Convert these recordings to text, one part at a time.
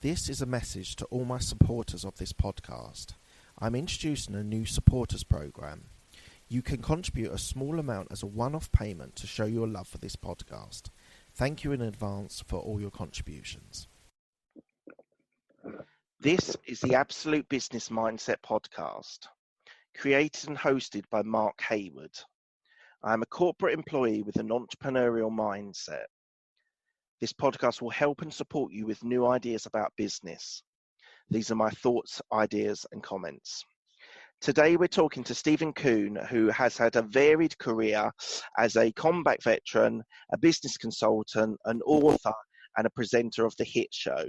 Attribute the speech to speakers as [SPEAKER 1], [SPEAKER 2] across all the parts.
[SPEAKER 1] This is a message to all my supporters of this podcast. I'm introducing a new supporters program. You can contribute a small amount as a one-off payment to show your love for this podcast. Thank you in advance for all your contributions. This is the Absolute Business Mindset podcast, created and hosted by Mark Hayward. I am a corporate employee with an entrepreneurial mindset. This podcast will help and support you with new ideas about business. These are my thoughts, ideas, and comments. Today we're talking to Steven Kuhn, who has had a varied career as a combat veteran, a business consultant, an author, and a presenter of the hit show.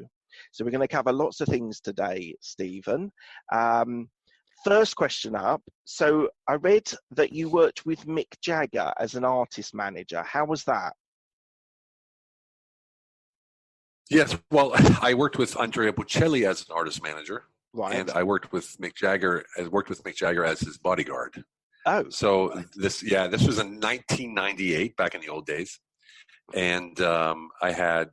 [SPEAKER 1] So we're going to cover lots of things today, Steven. First question up. So I read that you worked with Mick Jagger as an artist manager. How was that?
[SPEAKER 2] Yes, well, I worked with Andrea Bocelli as an artist manager,
[SPEAKER 1] Right.
[SPEAKER 2] and I worked with Mick Jagger. As his bodyguard.
[SPEAKER 1] Oh,
[SPEAKER 2] so
[SPEAKER 1] right.
[SPEAKER 2] This was in 1998, back in the old days, and I had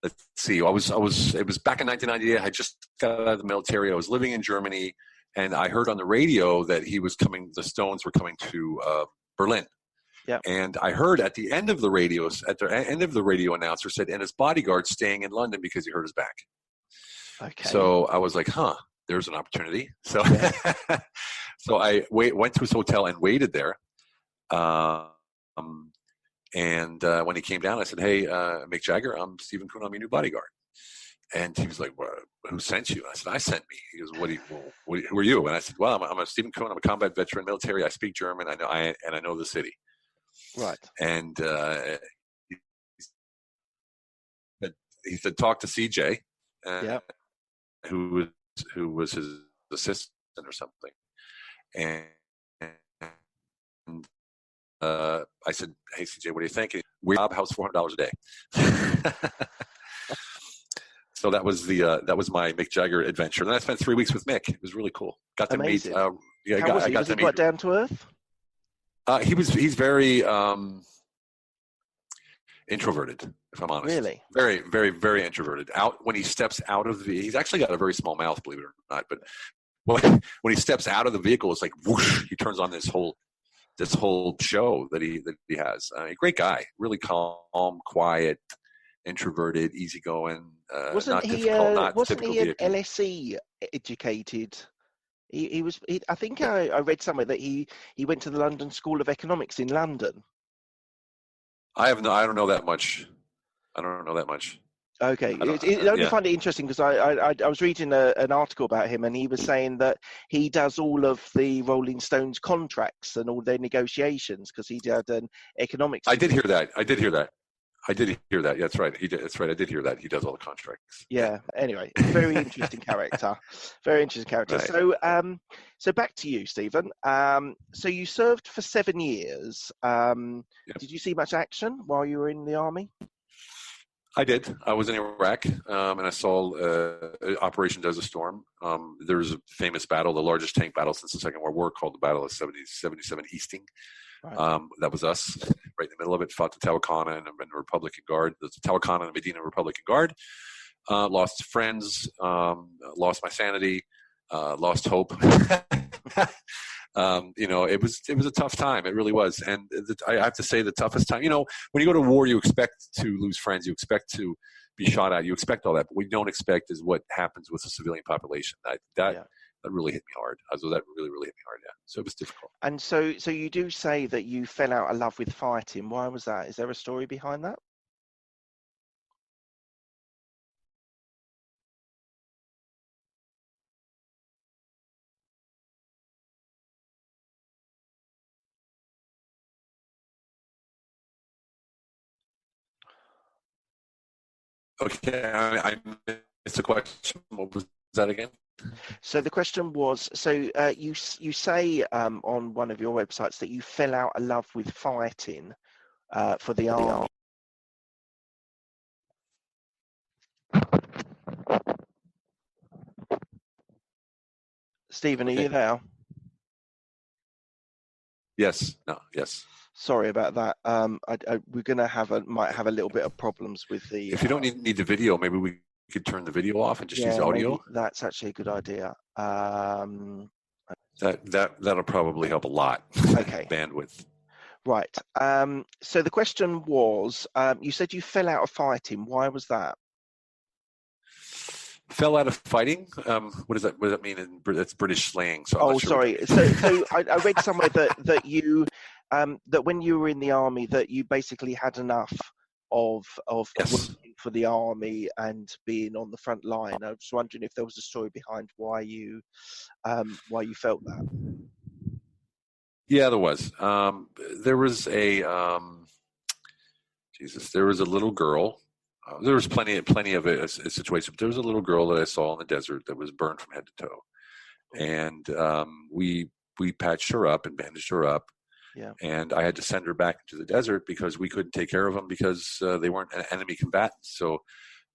[SPEAKER 2] let's see, it was back in 1998. I just got out of the military. I was living in Germany, and I heard on the radio that the Stones were coming to Berlin.
[SPEAKER 1] Yeah.
[SPEAKER 2] And I heard at the end of the radio announcer said, and his bodyguard staying in London because he hurt his back.
[SPEAKER 1] Okay.
[SPEAKER 2] So I was like, there's an opportunity. So, yeah. So I went to his hotel and waited there. And when he came down, I said, hey, Mick Jagger, I'm Steven Kuhn, I'm your new bodyguard. And he was like, well, who sent you? I said, I sent me. He goes, who are you? And I said, well, I'm a Steven Kuhn, I'm a combat veteran, military, I speak German, I know the city.
[SPEAKER 1] Right.
[SPEAKER 2] And he said, talk to CJ, who was his assistant or something. And I said, hey, CJ, what do you think? We job house $400 a day. So that was my Mick Jagger adventure. Then I spent 3 weeks with Mick. It was really cool. Got to meet.
[SPEAKER 1] How was he? Was he quite down to earth?
[SPEAKER 2] He's very introverted, if I'm honest.
[SPEAKER 1] Really?
[SPEAKER 2] Very, very, very introverted. When he steps out of he's actually got a very small mouth, believe it or not. But when he steps out of the vehicle, it's like whoosh, he turns on this whole show that he has. A great guy, really calm, quiet, introverted, easygoing.
[SPEAKER 1] Wasn't he an LSE educated? He was. I think I read somewhere that he went to the London School of Economics in London.
[SPEAKER 2] I don't know that much.
[SPEAKER 1] Okay, I only find it interesting because I was reading an article about him, and he was saying that he does all of the Rolling Stones contracts and all their negotiations because he did an economics.
[SPEAKER 2] I did hear that. Yeah, that's right. That's right. I did hear that. He does all the contracts.
[SPEAKER 1] Yeah. Anyway, very interesting character. Very interesting character. Right. So back to you, Steven. So you served for 7 years. Yep. Did you see much action while you were in the army?
[SPEAKER 2] I did. I was in Iraq, and I saw Operation Desert Storm. There's a famous battle, the largest tank battle since the Second World War, called the Battle of 77 Easting. Right. That was us, right in the middle of it. Fought the Tawakana and the Republican Guard. The Tawakana and Medina Republican Guard. Lost friends, lost my sanity, lost hope. It was a tough time. It really was. And I have to say the toughest time, when you go to war, you expect to lose friends. You expect to be shot at. You expect all that. But what you don't expect is what happens with the civilian population. That really hit me hard. That really, really hit me hard, yeah. So it was difficult.
[SPEAKER 1] And so you do say that you fell out of love with fighting. Why was that? Is there a story behind that?
[SPEAKER 2] Okay, I missed the question. What was that again?
[SPEAKER 1] So the question was, you say on one of your websites that you fell out of love with fighting for the army. Steven, are you there?
[SPEAKER 2] Yes. No. Yes.
[SPEAKER 1] Sorry about that. We're gonna might have a little bit of problems with the.
[SPEAKER 2] If you don't need the video, maybe we could turn the video off and just use
[SPEAKER 1] Yeah, maybe
[SPEAKER 2] audio.
[SPEAKER 1] that's actually a good idea.
[SPEAKER 2] That'll probably help a lot.
[SPEAKER 1] Okay.
[SPEAKER 2] Bandwidth.
[SPEAKER 1] Right. So the question was, you said you fell out of fighting. Why was that?
[SPEAKER 2] Fell out of fighting. What does that mean? That's British slang. So I'm
[SPEAKER 1] Oh,
[SPEAKER 2] not sure
[SPEAKER 1] sorry. So I read somewhere that you that when you were in the army that you basically had enough of
[SPEAKER 2] Yes.
[SPEAKER 1] working for the army and being on the front line. I was wondering if there was a story behind why you felt that.
[SPEAKER 2] Yeah, there was. There was a there was a little girl. There was plenty of a situation, but there was a little girl that I saw in the desert that was burned from head to toe, and we patched her up and bandaged her up.
[SPEAKER 1] Yeah.
[SPEAKER 2] And I had to send her back into the desert because we couldn't take care of them because they weren't enemy combatants. So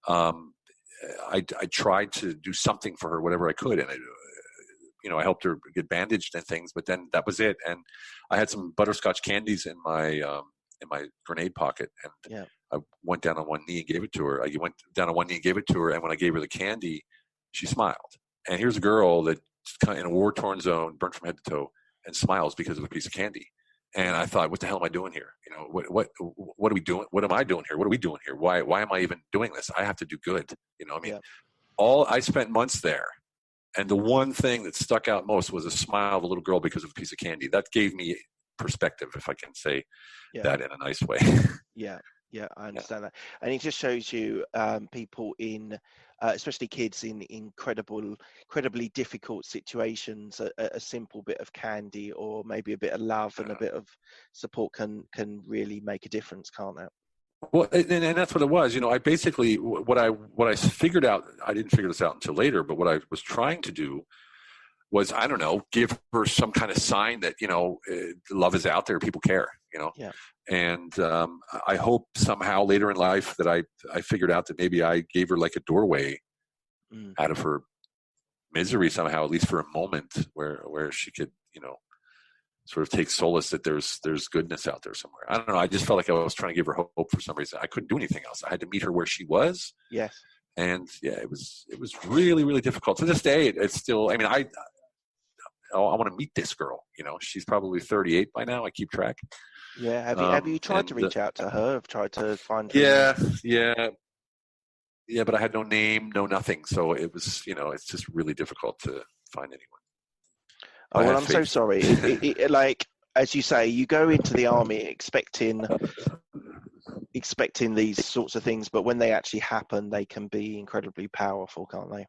[SPEAKER 2] I tried to do something for her, whatever I could, and I helped her get bandaged and things. But then that was it. And I had some butterscotch candies in my grenade pocket, and I went down on one knee and gave it to her. I went down on one knee and gave it to her, and when I gave her the candy, she smiled. And here's a girl that's kind of in a war-torn zone, burnt from head to toe, and smiles because of a piece of candy. And I thought, what the hell am I doing here? What are we doing? What am I doing here? What are we doing here? Why am I even doing this? I have to do good. I spent months there, and the one thing that stuck out most was a smile of a little girl because of a piece of candy. That gave me perspective, if I can say that in a nice way.
[SPEAKER 1] Yeah, I understand that. And it just shows you people in, especially kids in incredibly difficult situations, a simple bit of candy or maybe a bit of love and a bit of support can really make a difference, can't it?
[SPEAKER 2] Well, and that's what it was. I basically, what I figured out, I didn't figure this out until later, but what I was trying to do was, I don't know, give her some kind of sign that, love is out there, people care,
[SPEAKER 1] Yeah.
[SPEAKER 2] And I hope somehow later in life that I figured out that maybe I gave her like a doorway out of her misery somehow, at least for a moment, where she could, sort of take solace that there's goodness out there somewhere. I don't know. I just felt like I was trying to give her hope for some reason. I couldn't do anything else. I had to meet her where she was.
[SPEAKER 1] Yes.
[SPEAKER 2] And it was really, really difficult. To this day, it's still, I want to meet this girl. She's probably 38 by now. I keep track.
[SPEAKER 1] Yeah. Have you tried to reach out to her? Have tried to find her?
[SPEAKER 2] Yeah, but I had no name, no nothing. So it was, it's just really difficult to find anyone.
[SPEAKER 1] Oh, well, I'm so sorry. Like, as you say, you go into the army expecting these sorts of things, but when they actually happen, they can be incredibly powerful, can't they?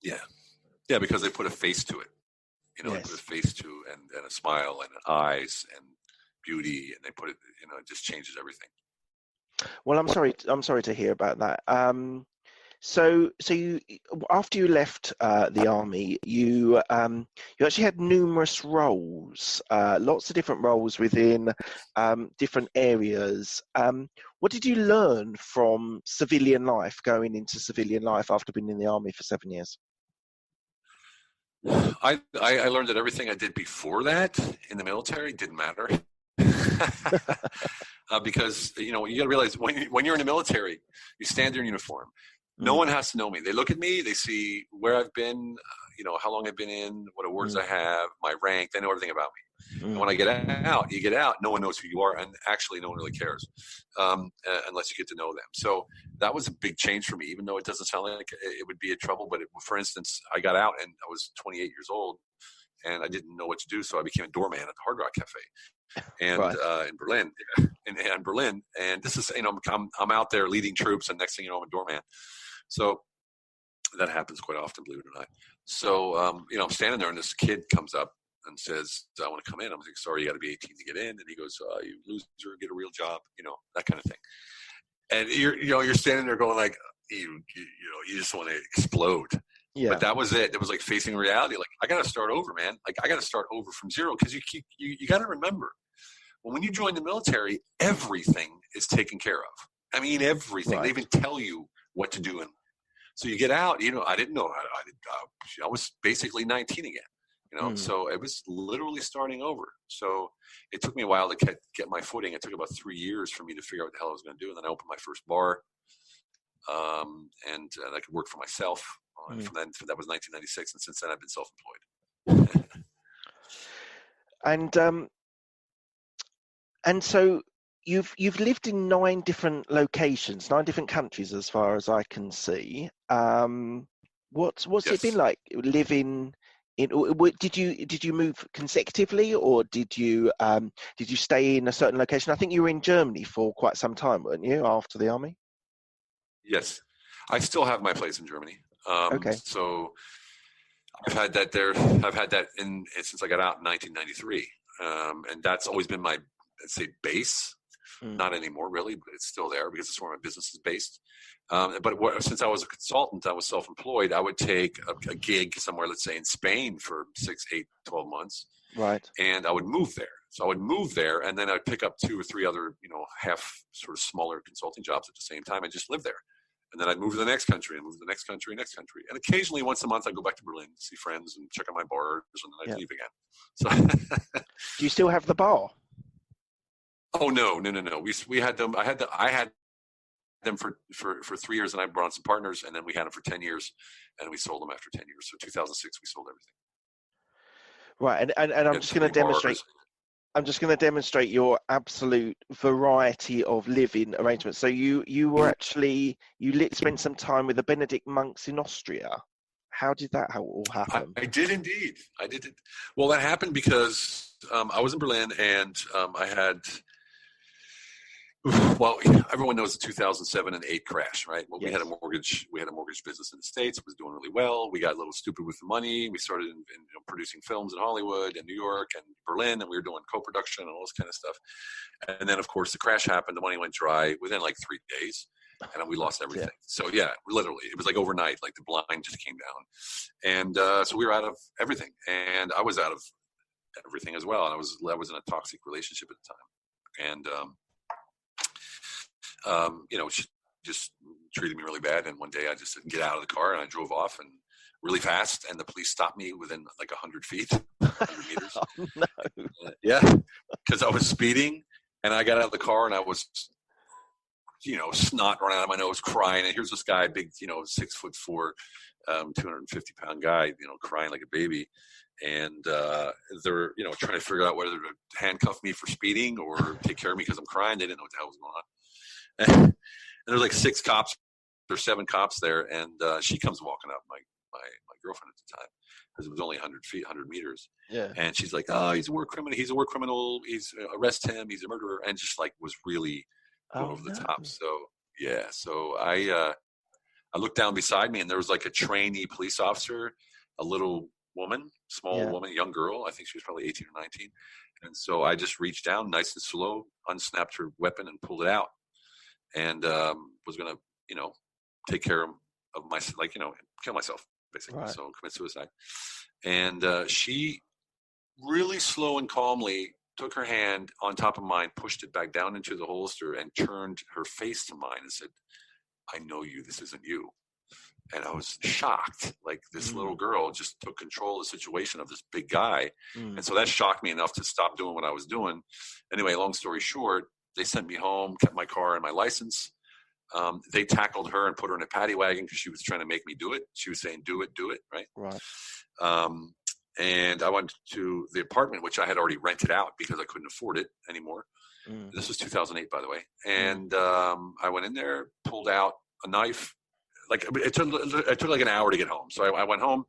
[SPEAKER 2] Yeah, because they put a face to it. They put a face to and a smile and eyes and beauty, and they put it. It just changes everything.
[SPEAKER 1] Well, I'm sorry to hear about that. So you, after you left the army, you actually had numerous roles, lots of different roles within different areas. What did you learn from civilian life, going into civilian life after being in the army for 7 years?
[SPEAKER 2] I learned that everything I did before that in the military didn't matter. Because you got to realize when you're in the military, you stand there in uniform. No one has to know me. They look at me, they see where I've been, how long I've been in, what awards I have, my rank. They know everything about me. And when I get out, no one knows who you are, and actually no one really cares unless you get to know them. So that was a big change for me, even though it doesn't sound like it would be a trouble. But for instance, I got out and I was 28 years old, and I didn't know what to do, so I became a doorman at the Hard Rock Cafe. And in Berlin, and this is I'm out there leading troops, and next thing you know, I'm a doorman. So that happens quite often, believe it or not. So I'm standing there, and this kid comes up and says, "I want to come in." I'm like, "Sorry, you got to be 18 to get in." And he goes, "You loser, get a real job," that kind of thing. And you're standing there going like, you just want to explode. Yeah. But that was it. It was like facing reality. Like, I got to start over, man. Like, I got to start over from zero, because you got to remember, when you join the military, everything is taken care of. I mean, everything. Right. They even tell you what to do. And so you get out, I didn't know. I was basically 19 again, so it was literally starting over. So it took me a while to get my footing. It took about 3 years for me to figure out what the hell I was going to do. And then I opened my first bar. and I could work for myself. From then, that was 1996, and since then I've been self-employed.
[SPEAKER 1] And so you've lived in 9 different locations, 9 different countries, as far as I can see. What's it been
[SPEAKER 2] Yes.
[SPEAKER 1] like living in? Did you move consecutively, or did you stay in a certain location? I think you were in Germany for quite some time, weren't you, after the army?
[SPEAKER 2] Yes. I still have my place in Germany.
[SPEAKER 1] Okay.
[SPEAKER 2] So I've had that there. I've had that since I got out in 1993, and that's always been my, let's say, base. Not anymore, really, but it's still there because it's where my business is based. Since I was a consultant, I was self-employed. I would take a gig somewhere, let's say in Spain for 6, 8, 12 months.
[SPEAKER 1] Right.
[SPEAKER 2] And I would move there. So I would move there, and then I'd pick up 2 or 3 other, half sort of smaller consulting jobs at the same time and just live there. And then I'd move to the next country and move to the next country, next country. And occasionally, once a month, I'd go back to Berlin, see friends, and check out my bars, and then I'd leave again. So,
[SPEAKER 1] do you still have the bar?
[SPEAKER 2] Oh no. We had them. I had them for 3 years, and I brought on some partners, and then we had them for 10 years, and we sold them after 10 years. So 2006, we sold everything.
[SPEAKER 1] Right, and I'm just going to demonstrate.
[SPEAKER 2] Bars.
[SPEAKER 1] I'm just going to demonstrate your absolute variety of living arrangements. So you were actually spent some time with the Benedict monks in Austria. How did that all happen?
[SPEAKER 2] I did indeed. I did it. Well, that happened because I was in Berlin, and I had. Well, everyone knows the 2007 and 8 crash, right? Well, yes. We had a mortgage business in the States. It was doing really well. We got a little stupid with the money. We started producing films in Hollywood and New York and Berlin, and we were doing co-production and all this kind of stuff. And then, of course, the crash happened. The money went dry within like 3 days, and we lost everything. Yeah. So, yeah, literally, it was like overnight. Like the blind just came down, and so we were out of everything, and I was out of everything as well. And I was in a toxic relationship at the time, and she just treated me really bad. And one day I just said, get out of the car, and I drove off and really fast. And the police stopped me within like 100 feet, 100 meters.
[SPEAKER 1] Oh, no.
[SPEAKER 2] Yeah. Because I was speeding, and I got out of the car, and I was, snot running out of my nose, crying. And here's this guy, big, 6'4", 250-pound guy, crying like a baby. And they're, trying to figure out whether to handcuff me for speeding or take care of me because I'm crying. They didn't know what the hell was going on. And there's like 6 cops or 7 cops there, and she comes walking up, my girlfriend at the time, because it was only 100 feet, 100 meters.
[SPEAKER 1] Yeah.
[SPEAKER 2] And she's like, "Oh, he's a war criminal. He's a war criminal. He's arrest him. He's a murderer," and just like was really going over the top. So yeah, so I looked down beside me, and there was like a trainee police officer, a little woman, small woman, young girl. I think she was probably 18 or 19. And so I just reached down, nice and slow, unsnapped her weapon, and pulled it out. And was going to, take care of myself, kill myself, basically. Right. So commit suicide. And she really slow and calmly took her hand on top of mine, pushed it back down into the holster, and turned her face to mine and said, "I know you. This isn't you." And I was shocked. Like this little girl just took control of the situation of this big guy. And so that shocked me enough to stop doing what I was doing. Anyway, long story short, they sent me home, kept my car and my license. They tackled her and put her in a paddy wagon because she was trying to make me do it. She was saying, do it, right?
[SPEAKER 1] Right.
[SPEAKER 2] And I went to the apartment, which I had already rented out because I couldn't afford it anymore. This was 2008, by the way. And I went in there, pulled out a knife. Like it took like an hour to get home. So I went home,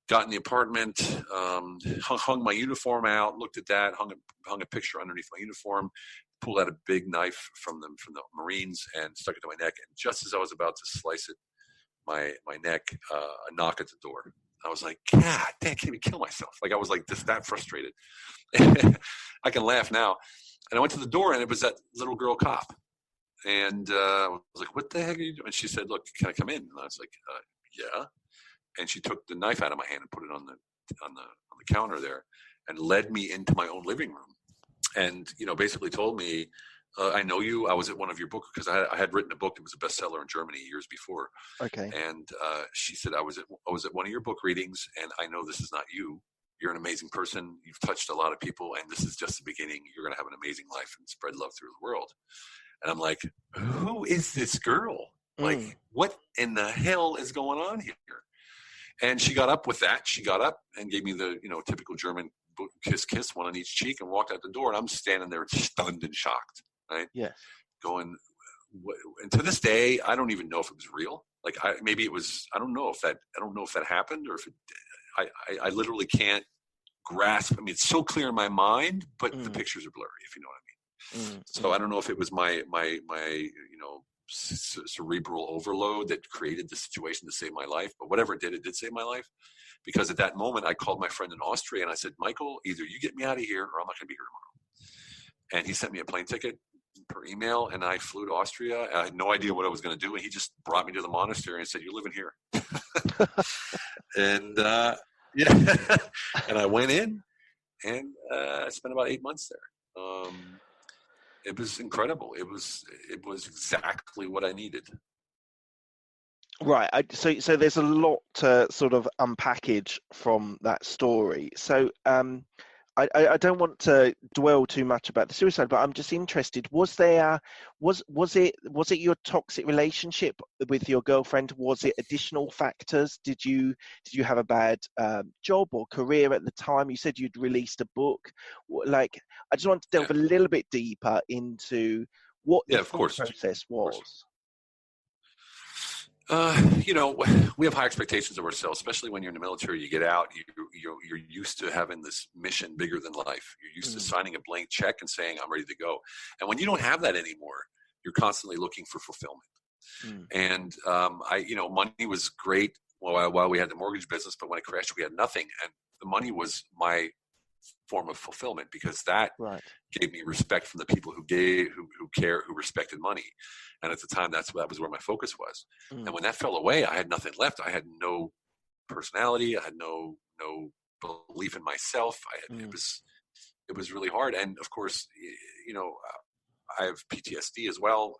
[SPEAKER 2] got in the apartment, hung my uniform out, looked at that, hung a picture underneath my uniform, pulled out a big knife from the Marines and stuck it to my neck. And just as I was about to slice it, my neck, a knock at the door. I was like, God, damn, I can't even kill myself. Like I was like just that frustrated. I can laugh now. And I went to the door, and it was that little girl cop. And I was like, what the heck are you doing? And she said, look, can I come in? And I was like, yeah. And she took the knife out of my hand and put it on the counter there and led me into my own living room. And, basically told me, I know you. I was at one of your books because I had written a book that was a bestseller in Germany years before.
[SPEAKER 1] Okay.
[SPEAKER 2] And she said, I was at one of your book readings, and I know this is not you. You're an amazing person. You've touched a lot of people, and this is just the beginning. You're going to have an amazing life and spread love through the world. And I'm like, who is this girl? Like, what in the hell is going on here? And she got up with that. She got up and gave me the, typical German kiss, one on each cheek, and walked out the door. And I'm standing there stunned and shocked, right?
[SPEAKER 1] Yes.
[SPEAKER 2] Going, and to this day, I don't even know if it was real. Like, maybe it was. I don't know if that happened, or if it. I literally can't grasp. I mean, it's so clear in my mind, but the pictures are blurry, if you know what I mean. So I don't know if it was my cerebral overload that created the situation to save my life, but whatever it did save my life. Because at that moment, I called my friend in Austria and I said, Michael, either you get me out of here or I'm not going to be here tomorrow. And he sent me a plane ticket per email, and I flew to Austria. I had no idea what I was going to do, and he just brought me to the monastery and said, "You're living here." And yeah, and I went in, and I spent about 8 months there. It was incredible. It was exactly what I needed.
[SPEAKER 1] Right. So there's a lot to sort of unpackage from that story. So I don't want to dwell too much about the suicide, but I'm just interested. Was it your toxic relationship with your girlfriend? Was it additional factors? Did you have a bad job or career at the time? You said you'd released a book. Like, I just want to delve a little bit deeper into what the thought process was.
[SPEAKER 2] We have high expectations of ourselves, especially when you're in the military. You get out, you're used to having this mission bigger than life. You're used to signing a blank check and saying, I'm ready to go. And when you don't have that anymore, you're constantly looking for fulfillment. And money was great while we had the mortgage business, but when it crashed, we had nothing. And the money was my form of fulfillment, because that gave me respect from the people who respected money. And at the time, that was where my focus was. And when that fell away, I had nothing left. I had no personality. I had no belief in myself. It was really hard. And of course, I have PTSD as well,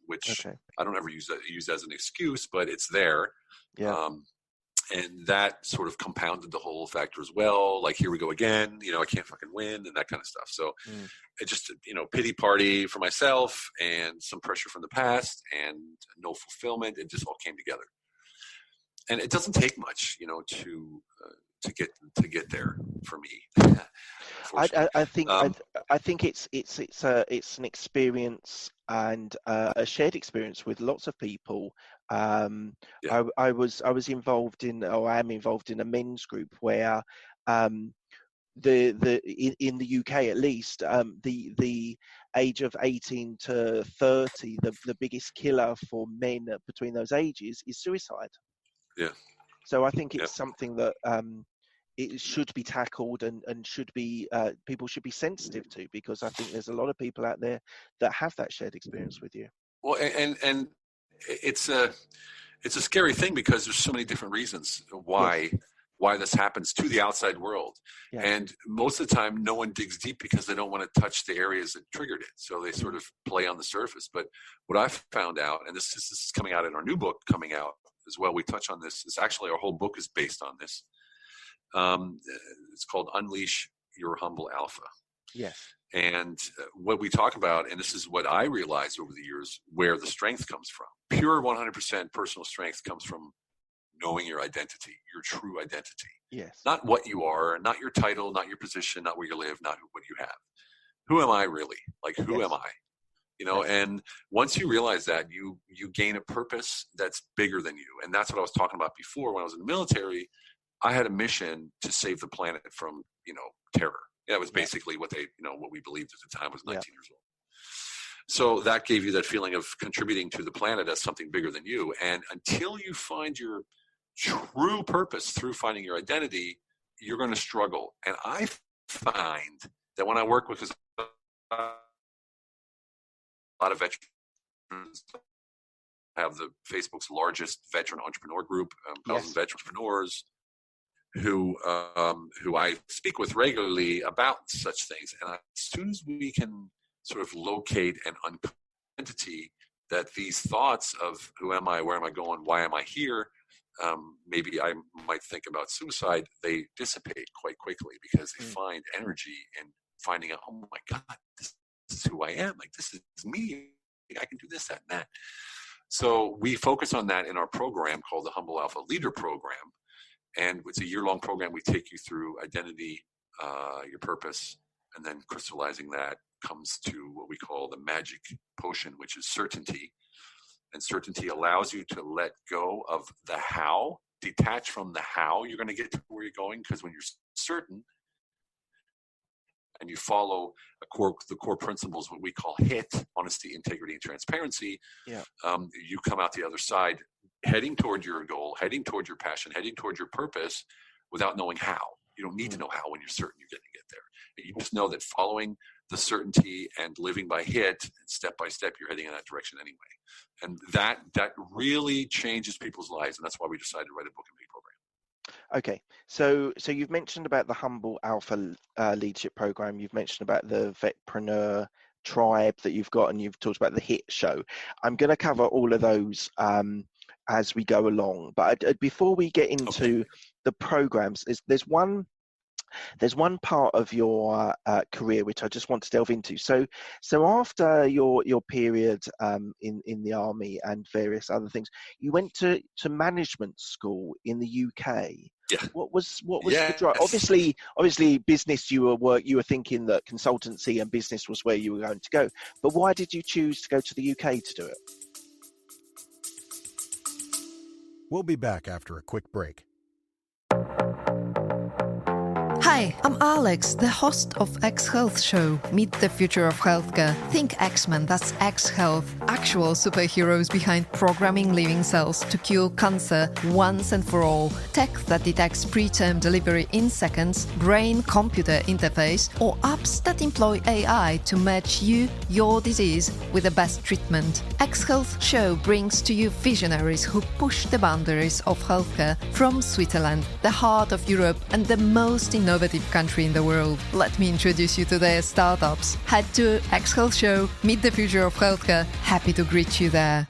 [SPEAKER 2] which I don't ever use as an excuse, but it's there. Yeah. And that sort of compounded the whole factor as well. Like, here we go again, I can't fucking win, and that kind of stuff. So it just, pity party for myself and some pressure from the past and no fulfillment. It just all came together. And it doesn't take much, to get there for me.
[SPEAKER 1] I think it's an experience, and a shared experience with lots of people. I was involved in, or I am involved in, a men's group where in the UK at least, the age of 18 to 30, the biggest killer for men between those ages is suicide.
[SPEAKER 2] Yeah.
[SPEAKER 1] So I think it's something that it should be tackled and should be people should be sensitive to, because I think there's a lot of people out there that have that shared experience with you.
[SPEAKER 2] Well, and it's a scary thing, because there's so many different reasons why this happens to the outside world. Yeah. And most of the time, no one digs deep because they don't want to touch the areas that triggered it. So they sort of play on the surface. But what I've found out, and this is coming out in our new book coming out as well, we touch on this. It's actually, our whole book is based on this. It's called Unleash Your Humble Alpha.
[SPEAKER 1] Yes.
[SPEAKER 2] And what we talk about, and this is what I realized over the years, where the strength comes from. Pure 100% personal strength comes from knowing your identity, your true identity.
[SPEAKER 1] Yes.
[SPEAKER 2] Not what you are, not your title, not your position, not where you live, not what you have. Who am I really? Like, who am I? And once you realize that, you gain a purpose that's bigger than you. And that's what I was talking about before. When I was in the military, I had a mission to save the planet from, terror. That was basically what what we believed at the time. I was 19 years old. So that gave you that feeling of contributing to the planet as something bigger than you. And until you find your true purpose through finding your identity, you're going to struggle. And I find that when I work with a lot of veterans, I have the Facebook's largest veteran entrepreneur group, 1,000 veteran entrepreneurs who I speak with regularly about such things. And as soon as we can sort of locate an identity, that these thoughts of who am I, where am I going, why am I here, maybe I might think about suicide, they dissipate quite quickly, because they find energy in finding out, oh my God, this is who I am. Like, this is me. I can do this, that, and that. So we focus on that in our program called the Humble Alpha Leader Program. And it's a year-long program. We take you through identity, your purpose, and then crystallizing that comes to what we call the magic potion, which is certainty. And certainty allows you to let go of the how, detach from the how you're going to get to where you're going. Because when you're certain and you follow the core principles, what we call HIT, honesty, integrity, and transparency, you come out the other side heading toward your goal, heading toward your passion, heading toward your purpose without knowing how. You don't need to know how when you're certain you're going to get there. You just know that following the certainty and living by HIT, step by step, you're heading in that direction anyway. And that really changes people's lives. And that's why we decided to write a book and make program.
[SPEAKER 1] Okay, so you've mentioned about the Humble Alpha Leadership Program. You've mentioned about the vetpreneur tribe that you've got, and you've talked about the HIT show. I'm going to cover all of those as we go along. But before we get into the programs, there's one part of your career which I just want to delve into. So after your period in the army and various other things, you went to management school in the UK.
[SPEAKER 2] Yeah.
[SPEAKER 1] What was the drive? Obviously, business. You were thinking that consultancy and business was where you were going to go. But why did you choose to go to the UK to do it?
[SPEAKER 3] We'll be back after a quick break.
[SPEAKER 4] Hi, I'm Alex, the host of X Health Show. Meet the future of healthcare. Think X-Men, that's X Health. Actual superheroes behind programming living cells to cure cancer once and for all. Tech that detects preterm delivery in seconds, brain-computer interface, or apps that employ AI to match you, your disease, with the best treatment. X Health Show brings to you visionaries who push the boundaries of healthcare from Switzerland, the heart of Europe, and the most innovative country in the world. Let me introduce you to their startups. Head to X Health Show, meet the future of healthcare. Happy to greet you there.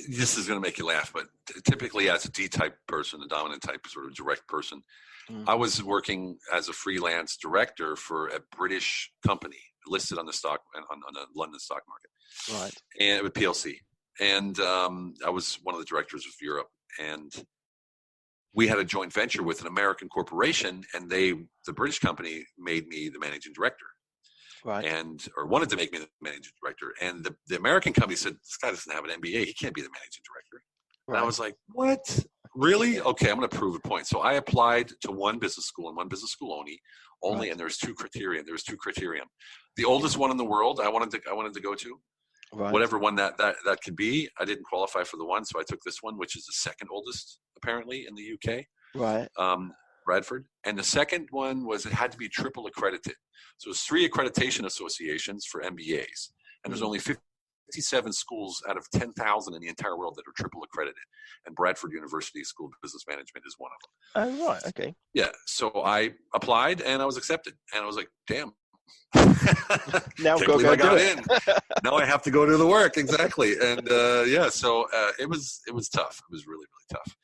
[SPEAKER 2] This is going to make you laugh, but typically as a D-type person, a dominant type sort of direct person, I was working as a freelance director for a British company listed on the stock on the London stock market,
[SPEAKER 1] Right?
[SPEAKER 2] And with PLC. And I was one of the directors of Europe, and we had a joint venture with an American corporation, and the British company made me the managing director,
[SPEAKER 1] Right.
[SPEAKER 2] or wanted to make me the managing director. And the American company said, "This guy doesn't have an MBA; he can't be the managing director."
[SPEAKER 1] Right.
[SPEAKER 2] And I was like, "What? Really? Okay, I'm going to prove a point." So I applied to one business school and one business school only, and there's two criteria. The oldest one in the world I wanted to go to.
[SPEAKER 1] Right.
[SPEAKER 2] Whatever one that could be, I didn't qualify for the one, so I took this one, which is the second oldest apparently in the UK.
[SPEAKER 1] Right.
[SPEAKER 2] Bradford. And the second one was it had to be triple accredited. So it's 3 accreditation associations for MBAs, and there's only 57 schools out of 10,000 in the entire world that are triple accredited. And Bradford University School of Business Management is one of them.
[SPEAKER 1] Oh, right. Okay.
[SPEAKER 2] Yeah. So I applied and I was accepted, and I was like, damn.
[SPEAKER 1] Now
[SPEAKER 2] Can't believe I got in. Now I have to go do the work. Exactly. And so it was tough. It was really, really tough.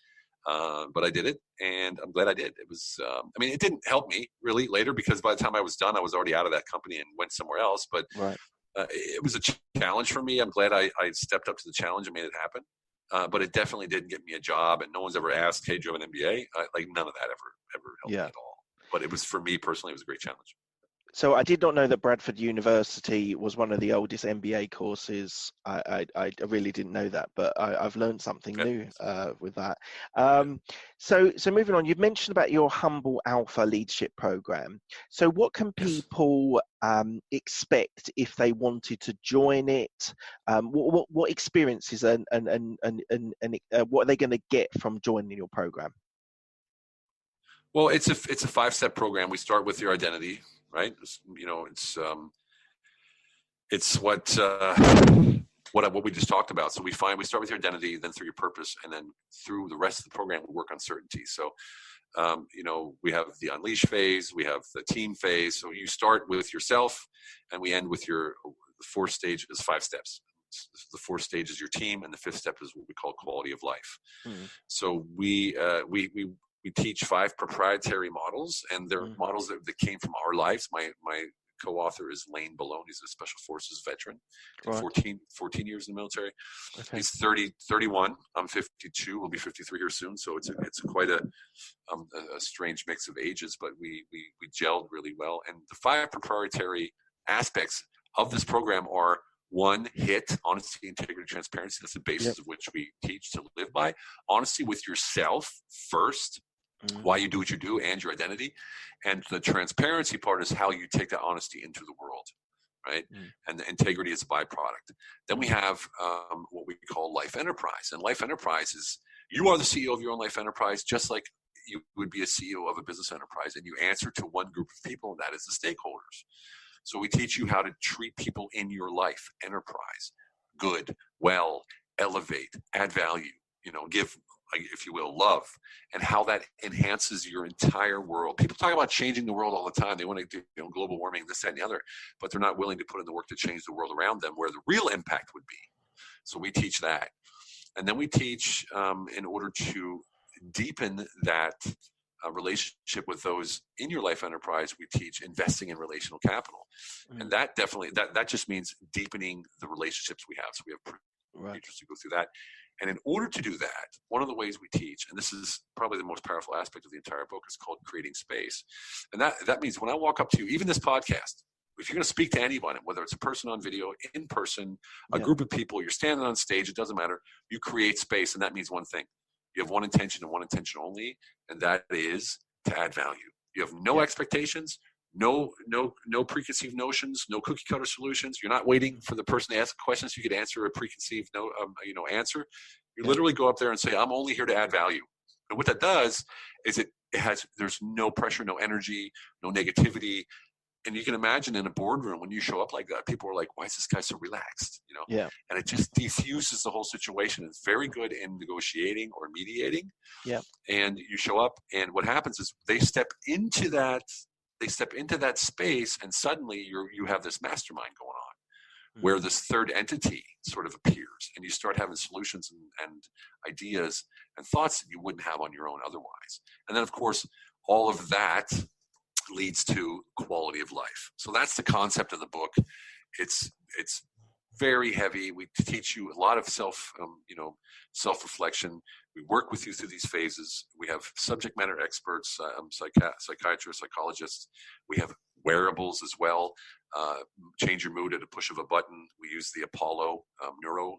[SPEAKER 2] But I did it, and I'm glad I did. It was, it didn't help me really later, because by the time I was done, I was already out of that company and went somewhere else. But it was a challenge for me. I'm glad I stepped up to the challenge and made it happen. But it definitely didn't get me a job, and no one's ever asked, "Hey, do you have an MBA?" None of that ever helped me at all. But it was, for me personally, it was a great challenge.
[SPEAKER 1] So I did not know that Bradford University was one of the oldest MBA courses. I really didn't know that, but I've learned something new with that. So moving on, you've mentioned about your Humble Alpha Leadership Program. So what can people expect if they wanted to join it? What experiences and what are they going to get from joining your program?
[SPEAKER 2] Well, it's a 5-step program. We start with your identity. Right, it's what we just talked about. So we start with your identity, then through your purpose, and then through the rest of the program, we work on certainty. So, we have the unleash phase, we have the team phase. So you start with yourself, and we end with the 4th stage is 5 steps. The 4th stage is your team, and the 5th step is what we call quality of life. So we teach 5 proprietary models, and they're models that came from our lives. My co-author is Lane Balone. He's a Special Forces veteran,
[SPEAKER 1] Right.
[SPEAKER 2] 14 years in the military.
[SPEAKER 1] Okay.
[SPEAKER 2] He's 31. I'm 52. We'll be 53 here soon. So it's quite a strange mix of ages, but we gelled really well. And the 5 proprietary aspects of this program are: 1, HIT, honesty, integrity, transparency. That's the basis of which we teach to live by. Honesty with yourself first, why you do what you do, and your identity. And the transparency part is how you take that honesty into the world, right? And the integrity is a byproduct. Then we have what we call life enterprise. And life enterprise is, you are the CEO of your own life enterprise, just like you would be a CEO of a business enterprise. And you answer to one group of people, and that is the stakeholders. So we teach you how to treat people in your life enterprise: good, well, elevate, add value, give, if you will, love, and how that enhances your entire world. People talk about changing the world all the time. They want to do global warming, this, that, and the other, but they're not willing to put in the work to change the world around them where the real impact would be. So we teach that. And then we teach, in order to deepen that relationship with those in your life enterprise, we teach investing in relational capital. And that definitely, that just means deepening the relationships we have. So we have teachers to go through that. And in order to do that, one of the ways we teach, and this is probably the most powerful aspect of the entire book, is called creating space. And that means when I walk up to you, even this podcast, if you're going to speak to anyone, whether it's a person on video, in person, a group of people, you're standing on stage, it doesn't matter, you create space. And that means one thing: you have one intention and one intention only, and that is to add value. You have no expectations, no preconceived notions, no cookie cutter solutions. You're not waiting for the person to ask a question so you could answer a preconceived answer. You literally go up there and say, I'm only here to add value. And what that does is there's no pressure, no energy, no negativity. And you can imagine in a boardroom, when you show up like that, people are like, why is this guy so relaxed? And it just diffuses the whole situation. It's very good in negotiating or mediating. Yeah. And you show up, and what happens is they step into that space, and suddenly you have this mastermind going on, where this third entity sort of appears, and you start having solutions and ideas and thoughts that you wouldn't have on your own otherwise. And then, of course, all of that leads to quality of life. So that's the concept of the book. It's very heavy. We teach you a lot of self-reflection. We work with you through these phases. We have subject matter experts, psychiatrists, psychologists. We have wearables as well. Change your mood at a push of a button. We use the Apollo neuro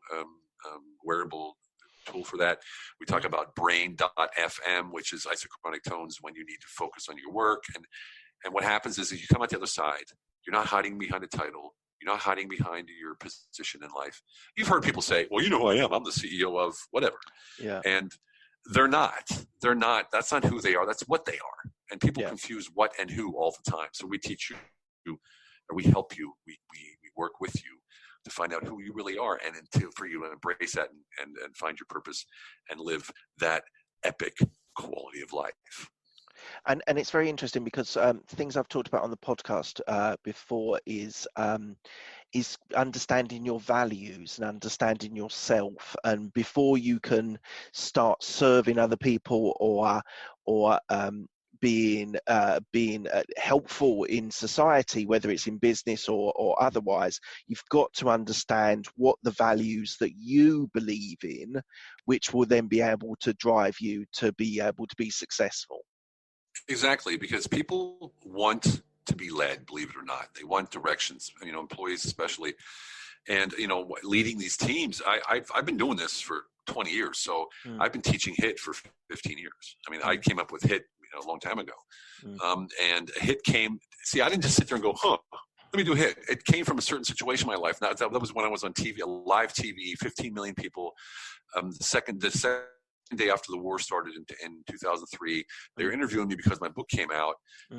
[SPEAKER 2] wearable tool for that. We talk about brain.fm, which is isochronic tones when you need to focus on your work. And what happens is you come out the other side. You're not hiding behind a title. You're not hiding behind your position in life. You've heard people say, well, you know who I am. I'm the CEO of whatever. Yeah. And they're not. That's not who they are. That's what they are. And people confuse what and who all the time. So we teach you, or we help you. We work with you to find out who you really are, and for you to embrace that and find your purpose and live that epic quality of life.
[SPEAKER 1] And it's very interesting because things I've talked about on the podcast before is understanding your values and understanding yourself. And before you can start serving other people or being helpful in society, whether it's in business or otherwise, you've got to understand what the values that you believe in, which will then be able to drive you to be able to be successful.
[SPEAKER 2] Exactly, because people want to be led, believe it or not. They want directions, employees especially. And, leading these teams, I've been doing this for 20 years. So I've been teaching HIT for 15 years. I mean, I came up with HIT a long time ago. And HIT came, I didn't just sit there and go, let me do HIT. It came from a certain situation in my life. Now, that was when I was on TV, live TV, 15 million people. The second day after the war started in 2003, they were interviewing me because my book came out,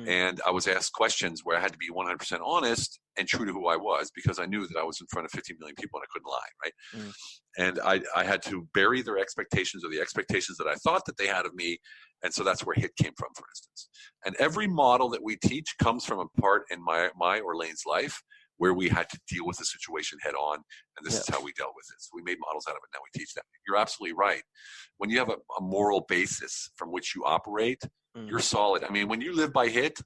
[SPEAKER 2] and I was asked questions where I had to be 100% honest and true to who I was, because I knew that I was in front of 15 million people and I couldn't lie, right? And I had to bury their expectations or the expectations that I thought that they had of me, and so that's where HIT came from, for instance. And every model that we teach comes from a part in my or Lane's life where we had to deal with the situation head on, and this is how we dealt with it. So we made models out of it. Now we teach them. You're absolutely right. When you have a moral basis from which you operate, you're solid. I mean, when you live by HIT,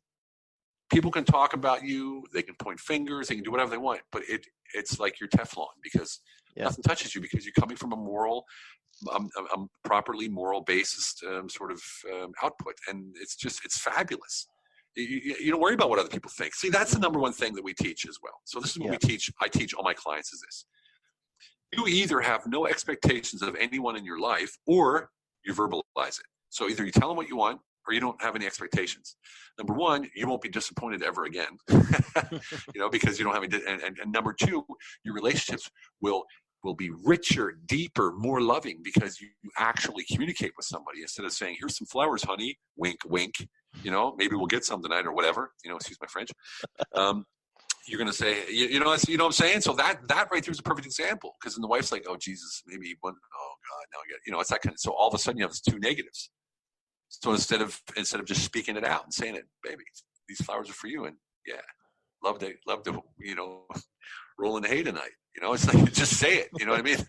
[SPEAKER 2] people can talk about you, they can point fingers, they can do whatever they want, but it's like you're Teflon, because nothing touches you, because you're coming from a moral, properly moral based sort of output, and it's fabulous. You don't worry about what other people think. See, that's the number one thing that we teach as well. So this is what I teach all my clients is this. You either have no expectations of anyone in your life, or you verbalize it. So either you tell them what you want, or you don't have any expectations. Number one, you won't be disappointed ever again, because you don't have any. And number two, your relationships will be richer, deeper, more loving, because you actually communicate with somebody instead of saying, "Here's some flowers, honey," wink, wink. Maybe we'll get some tonight or whatever. Excuse my French. You're going to say, you know what I'm saying? So that right there is a perfect example, because then the wife's like, "Oh Jesus, maybe one, oh God, now I get," it's that kind of. So all of a sudden you have these two negatives. So instead of just speaking it out and saying it, "Baby, these flowers are for you," and love to roll in the hay tonight. It's like, just say it. You know what I mean?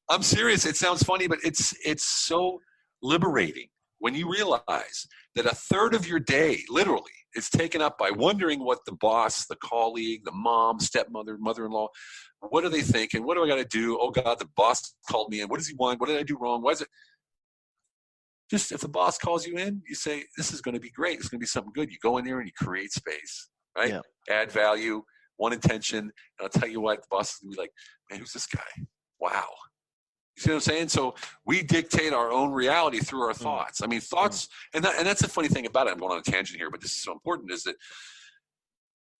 [SPEAKER 2] I'm serious. It sounds funny, but it's so liberating when you realize that a third of your day, literally, is taken up by wondering what the boss, the colleague, the mom, stepmother, mother-in-law, what are they thinking? What do I got to do? Oh God, the boss called me in. What does he want? What did I do wrong? Why is it? Just if the boss calls you in, you say, "This is going to be great. It's going to be something good." You go in there and you create space, right? Yeah. Add value, one intention. And I'll tell you what, the boss is going to be like, "Man, who's this guy? Wow." You see what I'm saying? So we dictate our own reality through our thoughts. I mean, thoughts, and that's the funny thing about it. I'm going on a tangent here, but this is so important, is that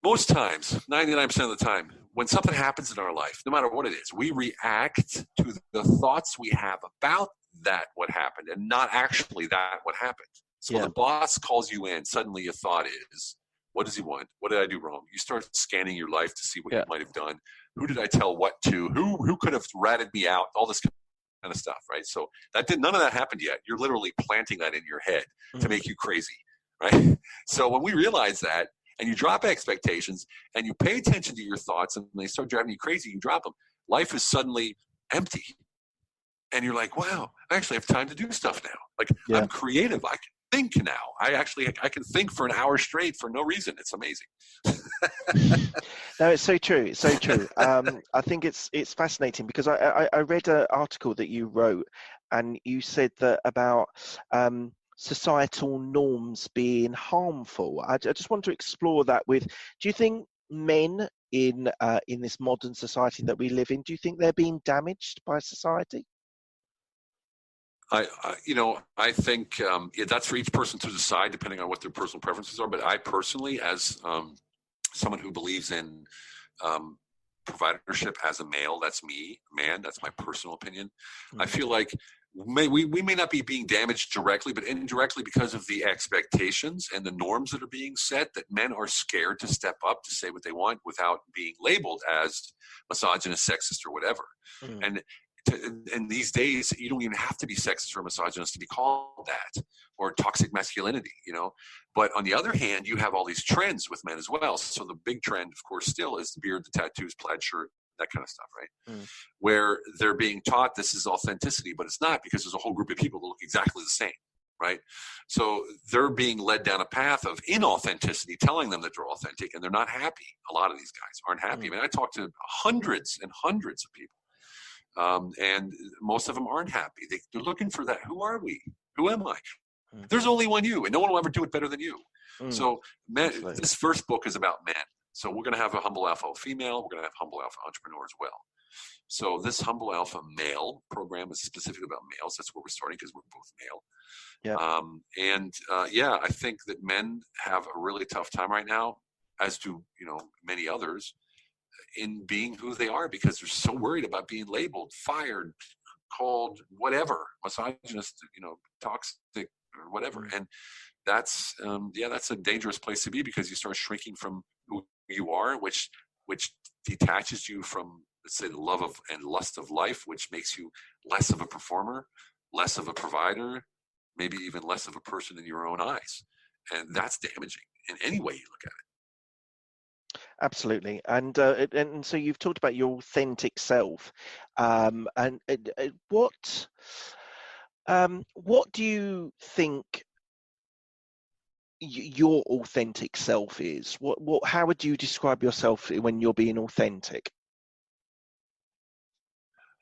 [SPEAKER 2] most times, 99% of the time, when something happens in our life, no matter what it is, we react to the thoughts we have about that what happened, and not actually that what happened. So the boss calls you in, suddenly your thought is, what does he want? What did I do wrong? You start scanning your life to see what you might have done. Who did I tell what to? Who could have ratted me out? All this kind of stuff, right? So none of that happened yet. You're literally planting that in your head to make you crazy, right? So when we realize that, and you drop expectations, and you pay attention to your thoughts, and they start driving you crazy, you drop them, life is suddenly empty. And you're like, wow, I actually have time to do stuff now. Like, I'm creative. I can think now. I can think for an hour straight for no reason. It's amazing.
[SPEAKER 1] No, it's so true. It's so true. I think it's fascinating, because I read an article that you wrote, and you said that about societal norms being harmful. I just want to explore that with, do you think men in this modern society that we live in, do you think they're being damaged by society?
[SPEAKER 2] I think that's for each person to decide, depending on what their personal preferences are. But I personally, as someone who believes in providership as a male, that's me, man, that's my personal opinion. I feel like we may not be being damaged directly, but indirectly, because of the expectations and the norms that are being set, that men are scared to step up to say what they want without being labeled as misogynist, sexist, or whatever. And these days, you don't even have to be sexist or misogynist to be called that, or toxic masculinity, But on the other hand, you have all these trends with men as well. So the big trend, of course, still is the beard, the tattoos, plaid shirt, that kind of stuff, right? Where they're being taught this is authenticity, but it's not, because there's a whole group of people that look exactly the same, right? So they're being led down a path of inauthenticity, telling them that they're authentic, and they're not happy. A lot of these guys aren't happy. I mean, I talk to hundreds and hundreds of people. And most of them aren't happy. They're looking for that. Who are we? Who am I? There's only one you, and no one will ever do it better than you. So this first book is about men. So we're going to have a Humble Alpha female. We're going to have Humble Alpha entrepreneur as well. So this Humble Alpha male program is specifically about males. That's where we're starting, because we're both male. I think that men have a really tough time right now, as do many others, in being who they are, because they're so worried about being labeled, fired, called whatever, misogynist, toxic, or whatever. And that's a dangerous place to be, because you start shrinking from who you are, which detaches you from, let's say, the love of and lust of life, which makes you less of a performer, less of a provider, maybe even less of a person in your own eyes. And that's damaging in any way you look at it.
[SPEAKER 1] Absolutely. And so you've talked about your authentic self. What do you think your authentic self is? How would you describe yourself when you're being authentic?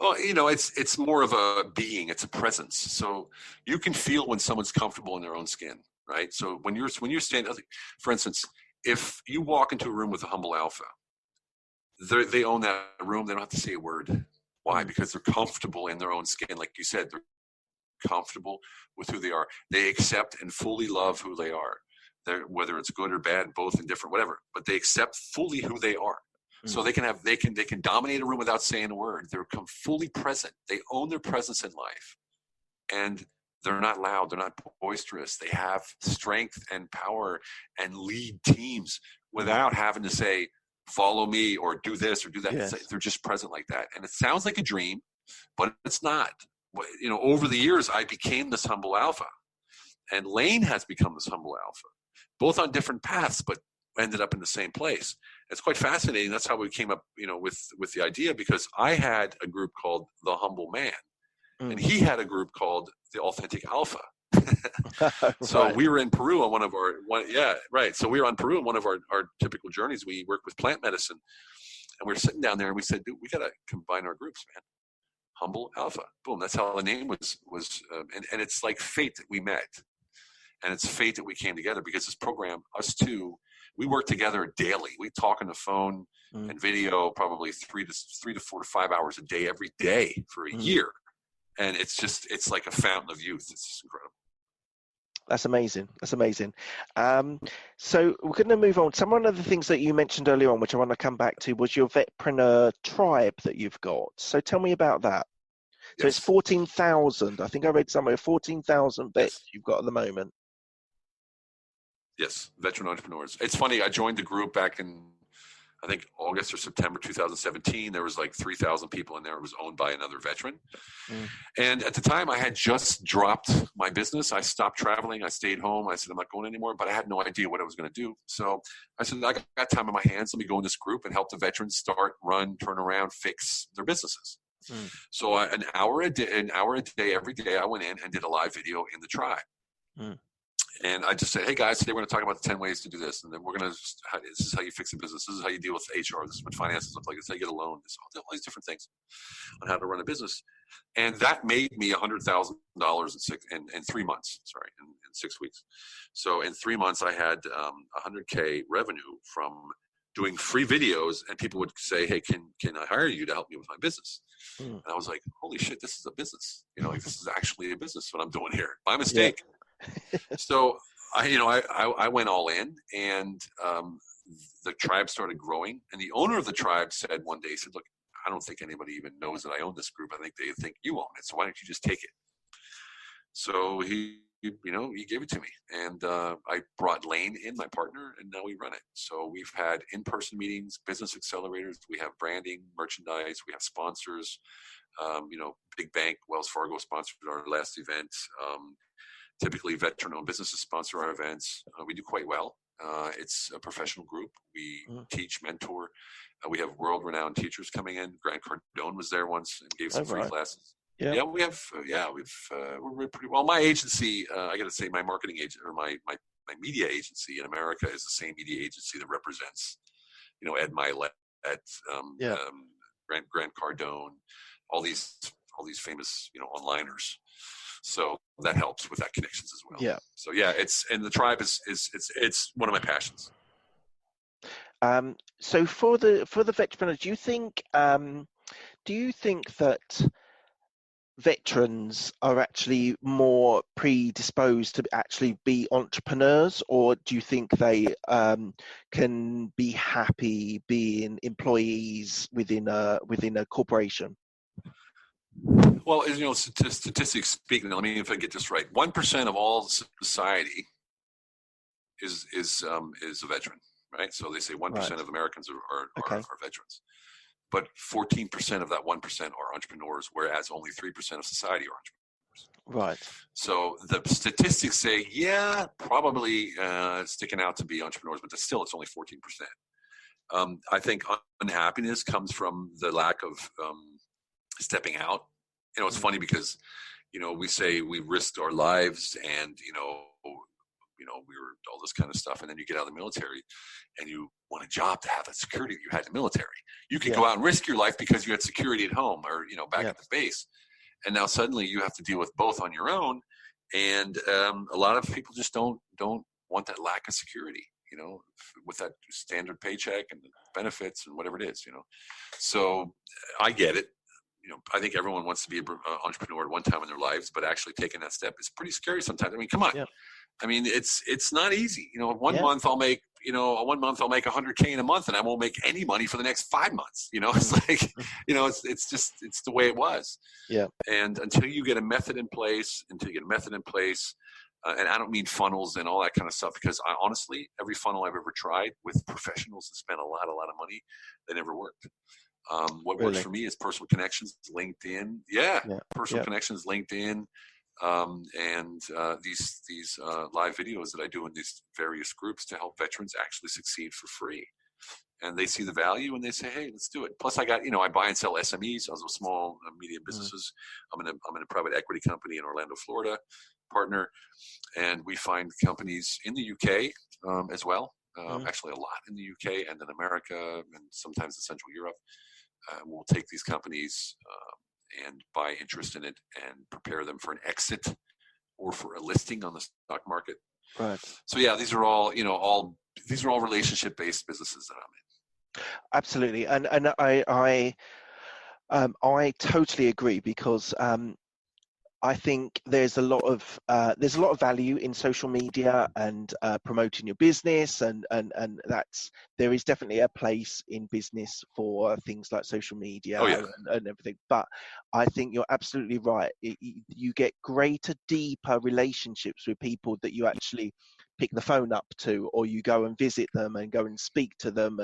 [SPEAKER 2] Well, it's more of a being. It's a presence. So you can feel when someone's comfortable in their own skin, right? So when you're standing, for instance, if you walk into a room with a humble alpha, they own that room. They don't have to say a word. Why? Because they're comfortable in their own skin. Like you said, they're comfortable with who they are. They accept and fully love who they are. Whether it's good or bad, both indifferent, whatever. But they accept fully who they are. So they can dominate a room without saying a word. They're fully present. They own their presence in life, and they're not loud. They're not boisterous. They have strength and power and lead teams without having to say, "Follow me" or "Do this" or "Do that."
[SPEAKER 1] Yes.
[SPEAKER 2] They're just present like that, and it sounds like a dream, but it's not. Over the years, I became this humble alpha, and Lane has become this humble alpha, both on different paths, but ended up in the same place. It's quite fascinating. That's how we came up, with the idea, because I had a group called the Humble Man, and he had a group called the Authentic Alpha. So we were in Peru on So we were on Peru on one of our typical journeys. We work with plant medicine, and we were sitting down there, and we said, "Dude, we got to combine our groups, man." Humble Alpha. Boom. That's how the name was. And it's like fate that we met. And it's fate that we came together, because this program, us two, we work together daily. We talk on the phone and video probably 3 to 4 to 5 hours a day, every day for a year. And it's like a fountain of youth. It's just incredible.
[SPEAKER 1] That's amazing. That's amazing. So we're going to move on. One of the things that you mentioned earlier on, which I want to come back to, was your vetpreneur tribe that you've got. So tell me about that. So It's 14,000. I think I read somewhere 14,000 vets you've got at the moment.
[SPEAKER 2] Yes, veteran entrepreneurs. It's funny. I joined the group back in, I think, August or September 2017. There was like 3,000 people in there. It was owned by another veteran. And at the time, I had just dropped my business. I stopped traveling. I stayed home. I said, I'm not going anymore, but I had no idea what I was going to do. So I said, I got time on my hands. Let me go in this group and help the veterans start, run, turn around, fix their businesses. So an hour a day, every day, I went in and did a live video in the tribe. And I just said, hey guys, today we're going to talk about the 10 ways to do this. And then we're going to, this is how you fix a business. This is how you deal with HR. This is what finances look like. This is how you get a loan. This is all these different things on how to run a business. And that made me $100,000 in 3 months, in 6 weeks. So in 3 months, I had $100K revenue from doing free videos, and people would say, hey, can I hire you to help me with my business? And I was like, holy shit, this is a business. This is actually a business, what I'm doing here. My mistake. Yeah. So I went all in, and the tribe started growing. And the owner of the tribe said one day, he said, look, I don't think anybody even knows that I own this group. I think they think you own it. So why don't you just take it? So he gave it to me. And I brought Lane in, my partner, and now we run it. So we've had in-person meetings, business accelerators. We have branding, merchandise. We have sponsors. Big bank, Wells Fargo sponsored our last event. Typically, veteran-owned businesses sponsor our events. We do quite well. It's a professional group. We teach, mentor. We have world-renowned teachers coming in. Grant Cardone was there once and gave some free classes. Yeah, we're pretty well. My agency, I got to say, my marketing agent, or my media agency in America is the same media agency that represents, Ed Milet, Grant Cardone, all these famous, onliners. So that helps with that connections as well. Yeah. So and the tribe it's one of my passions.
[SPEAKER 1] So for the vetpreneurs, do you think that veterans are actually more predisposed to actually be entrepreneurs, or do you think they can be happy being employees within a corporation?
[SPEAKER 2] Well, statistics speaking, let me, if I get this right, 1% of all society is a veteran, right? So they say 1% of Americans are veterans, but 14% of that 1% are entrepreneurs, whereas only 3% of society are entrepreneurs.
[SPEAKER 1] Right.
[SPEAKER 2] So the statistics say, probably sticking out to be entrepreneurs, but still, it's only 14%. I think unhappiness comes from the lack of stepping out. It's funny because, we say we risked our lives, and, we were all this kind of stuff. And then you get out of the military and you want a job to have that security that you had in the military. You could go out and risk your life because you had security at home or, back at the base. And now suddenly you have to deal with both on your own. And a lot of people just don't want that lack of security, with that standard paycheck and the benefits and whatever it is, So I get it. I think everyone wants to be an entrepreneur at one time in their lives, but actually taking that step is pretty scary sometimes. I mean, come on. Yeah. I mean, it's not easy. One month I'll make, 100K in a month and I won't make any money for the next 5 months. It's like, it's the way it was. Yeah. And until you get a method in place, and I don't mean funnels and all that kind of stuff, because honestly, every funnel I've ever tried with professionals that spent a lot of money, they never worked. What works for me is personal connections, LinkedIn. Personal connections, LinkedIn, and these live videos that I do in these various groups to help veterans actually succeed for free. And they see the value and they say, hey, let's do it. Plus I got, I buy and sell SMEs, also small, medium businesses. I'm in a private equity company in Orlando, Florida, partner. And we find companies in the UK as well. Actually a lot in the UK and in America and sometimes in Central Europe. We'll take these companies and buy interest in it and prepare them for an exit or for a listing on the stock market. Right. So these are all, these are all relationship-based businesses that I'm in.
[SPEAKER 1] Absolutely, and I totally agree, because I think there's a lot of value in social media and promoting your business, and there is definitely a place in business for things like social media and everything. But I think you're absolutely right. You get greater, deeper relationships with people that you actually pick the phone up to, or you go and visit them and go and speak to them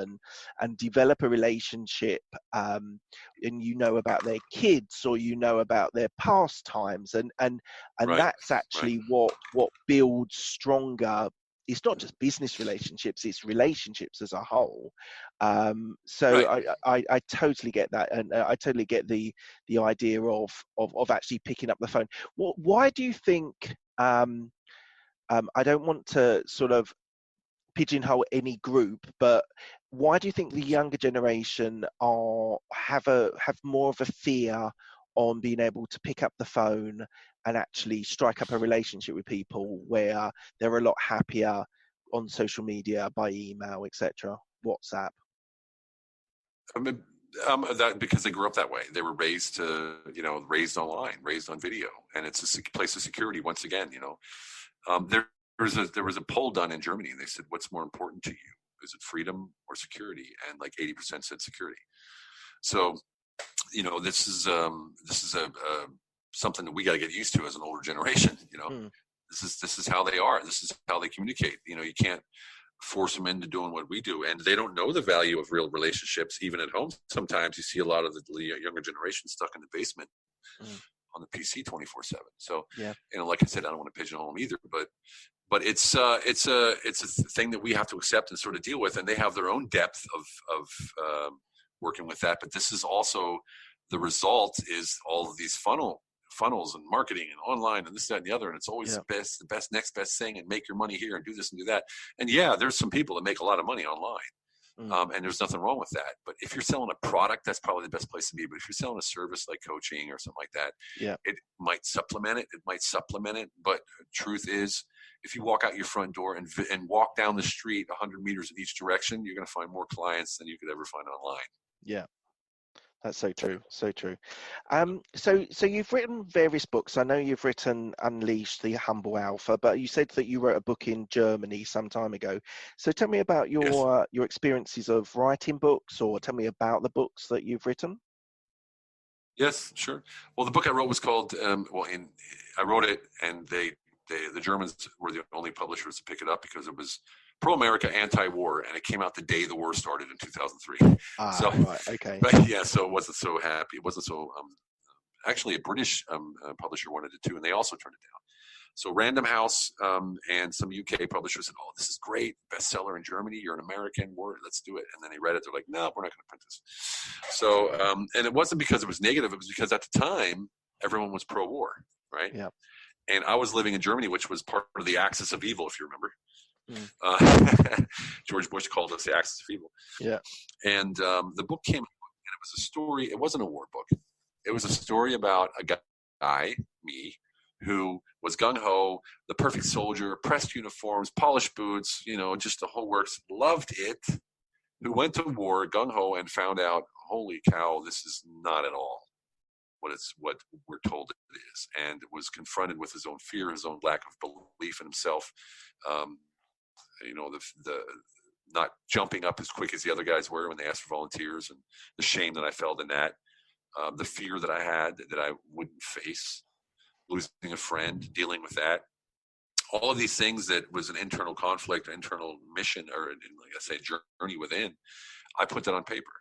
[SPEAKER 1] and develop a relationship, and about their kids, or about their pastimes, and that's actually what builds stronger. It's not just business relationships, it's relationships as a whole. So I totally get that, and I totally get the idea of actually picking up the phone. Why do you think, I don't want to sort of pigeonhole any group, but why do you think the younger generation have more of a fear on being able to pick up the phone and actually strike up a relationship with people, where they're a lot happier on social media, by email, etc., WhatsApp?
[SPEAKER 2] That because they grew up that way. They were raised online, raised on video, and it's a place of security. Once again, there was a poll done in Germany, and they said, "What's more important to you? Is it freedom or security?" And like 80% said security. So, this is something that we got to get used to as an older generation. This is how they are. This is how they communicate. You can't force them into doing what we do, and they don't know the value of real relationships, even at home. Sometimes you see a lot of the younger generation stuck in the basement on the PC 24/7. So, like I said, I don't want to pigeonhole them either, but it's a thing that we have to accept and sort of deal with, and they have their own depth of working with that. But this is also the result is all of these funnels and marketing and online and this, that, and the other. And it's always the best, next best thing, and make your money here and do this and do that. And there's some people that make a lot of money online. And there's nothing wrong with that. But if you're selling a product, that's probably the best place to be. But if you're selling a service like coaching or something like that, it might supplement it. But truth is, if you walk out your front door and walk down the street 100 meters in each direction, you're going to find more clients than you could ever find online.
[SPEAKER 1] Yeah. That's so true. So true. So you've written various books. I know you've written Unleash the Humble Alpha, but you said that you wrote a book in Germany some time ago. So tell me about your experiences of writing books, or tell me about the books that you've written.
[SPEAKER 2] Yes, sure. Well, the book I wrote was called, I wrote it, and the Germans were the only publishers to pick it up because it was pro-America, anti-war, and it came out the day the war started in 2003.
[SPEAKER 1] Right, okay.
[SPEAKER 2] But so it wasn't so happy. It wasn't so. Actually, a British publisher wanted it too, and they also turned it down. So Random House and some UK publishers said, "Oh, this is great, bestseller in Germany. You're an American, let's do it." And then they read it. They're like, "No, we're not going to print this." So, and it wasn't because it was negative. It was because at the time everyone was pro-war, right?
[SPEAKER 1] Yeah.
[SPEAKER 2] And I was living in Germany, which was part of the axis of evil, if you remember. George Bush called us the axis of evil.
[SPEAKER 1] Yeah.
[SPEAKER 2] And the book came out, and it was a story. It wasn't a war book. It was a story about a guy, me, who was gung-ho, the perfect soldier, pressed uniforms, polished boots, just the whole works, loved it, who went to war gung-ho and found out, holy cow, this is not at all what we're told it is, and was confronted with his own fear, his own lack of belief in himself, the not jumping up as quick as the other guys were when they asked for volunteers, and the shame that I felt in that, the fear that I had that I wouldn't face, losing a friend, dealing with that. All of these things that was an internal conflict, internal mission, or like I say, journey within, I put that on paper.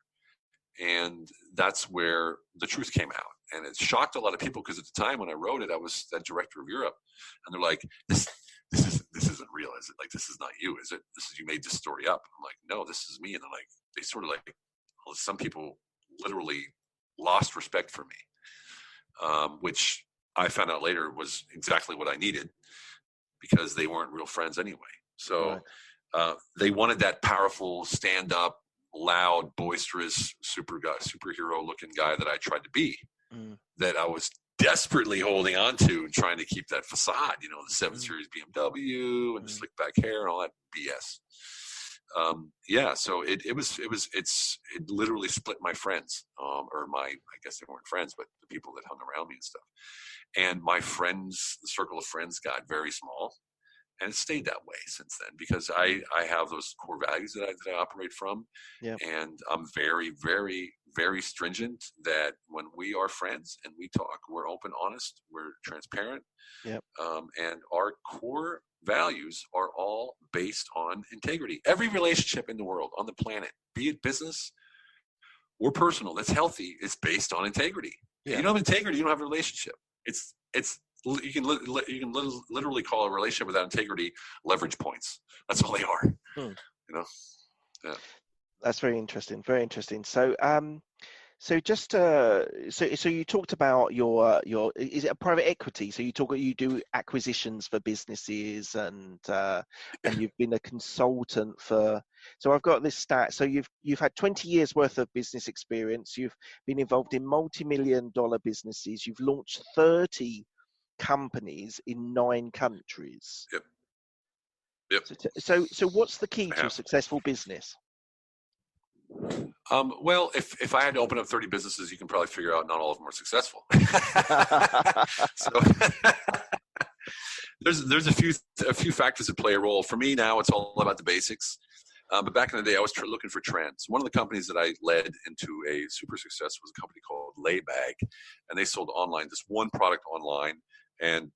[SPEAKER 2] And that's where the truth came out. And it shocked a lot of people, because at the time when I wrote it, I was that director of Europe. And they're like, this isn't real, is it? Like, this is not you, is it? You made this story up. I'm like, no, this is me. And they're like, they sort of like, well, some people literally lost respect for me, which I found out later was exactly what I needed, because they weren't real friends anyway. So they wanted that powerful, stand-up, loud, boisterous, superhero-looking guy that I tried to be, that I was desperately holding on to and trying to keep that facade, the 7 Series BMW and the slick back hair and all that BS. So it literally split my friends, I guess they weren't friends, but the people that hung around me and stuff. And my friends, the circle of friends, got very small, and it stayed that way since then, because I have those core values that I operate from. Yep. And I'm very, very, very stringent that when we are friends and we talk, we're open, honest, we're transparent. Yep. And our core values are all based on integrity. Every relationship in the world, on the planet, be it business or personal, that's healthy, is based on integrity. Yeah. If you don't have integrity, you don't have a relationship. You can literally call a relationship without integrity leverage points. That's all they are. Yeah.
[SPEAKER 1] That's very interesting. Very interesting. So, so you talked about your is it a private equity? So you do acquisitions for businesses, and you've been a consultant for. So I've got this stat. So you've had 20 years worth of business experience. You've been involved in multi-million-dollar businesses. You've launched 30 companies in 9 countries.
[SPEAKER 2] Yep.
[SPEAKER 1] So what's the key to a successful business?
[SPEAKER 2] Well, if I had to open up 30 businesses, you can probably figure out not all of them are successful. So there's a few factors that play a role. For me now, it's all about the basics. But back in the day, I was looking for trends. One of the companies that I led into a super success was a company called Laybag, and they sold online, just one product online. And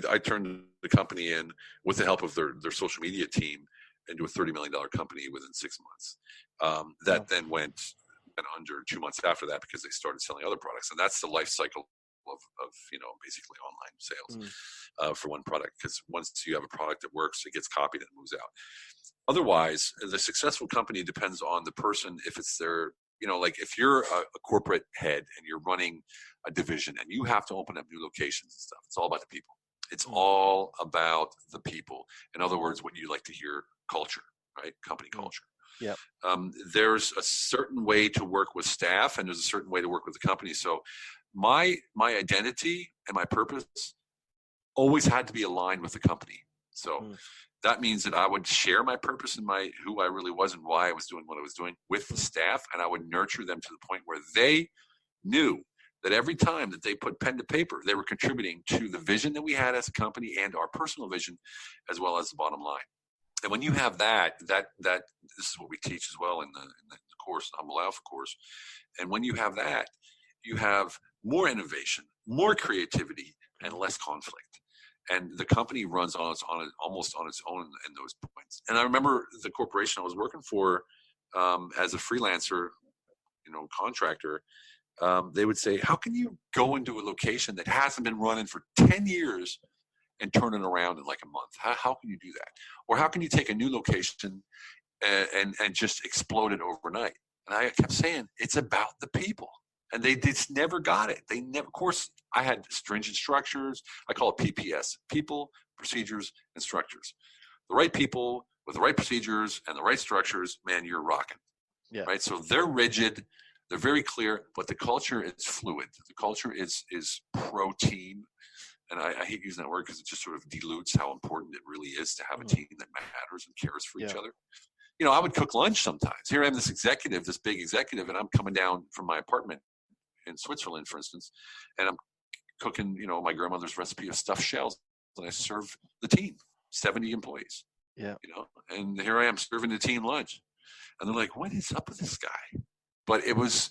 [SPEAKER 2] I turned the company in with the help of their social media team into a $30 million company within 6 months. Then went under 2 months after that, because they started selling other products. And that's the life cycle of basically online sales for one product. Because once you have a product that works, it gets copied and moves out. Otherwise, the successful company depends on the person. If it's their, like if you're a corporate head and you're running a division and you have to open up new locations and stuff, it's all about the people. It's all about the people. In other words, what you like to hear, culture, right? Company culture.
[SPEAKER 1] Yeah.
[SPEAKER 2] There's a certain way to work with staff, and there's a certain way to work with the company. So my identity and my purpose always had to be aligned with the company. So that means that I would share my purpose and who I really was and why I was doing what I was doing with the staff, and I would nurture them to the point where they knew that every time that they put pen to paper, they were contributing to the vision that we had as a company and our personal vision, as well as the bottom line. And when you have that this is what we teach as well in the course, the Humble Alpha course. And when you have that, you have more innovation, more creativity, and less conflict. And the company runs almost on its own in those points. And I remember the corporation I was working for as a freelancer, contractor. They would say, how can you go into a location that hasn't been running for 10 years and turn it around in like a month? How can you do that? Or how can you take a new location and just explode it overnight? And I kept saying, it's about the people. And they just never got it. They never, of course, I had stringent structures. I call it PPS, people, procedures, and structures. The right people with the right procedures and the right structures, man, you're rocking.
[SPEAKER 1] Yeah.
[SPEAKER 2] Right. So they're rigid. They're very clear, but the culture is fluid. The culture is pro-team. And I hate using that word because it just sort of dilutes how important it really is to have a team that matters and cares for each other. You know, I would cook lunch sometimes. Here I am, this executive, this big executive, and I'm coming down from my apartment in Switzerland, for instance, and I'm cooking, you know, my grandmother's recipe of stuffed shells, and I serve the team, 70 employees.
[SPEAKER 1] Yeah.
[SPEAKER 2] You know, and here I am serving the team lunch. And they're like, what is up with this guy? But it was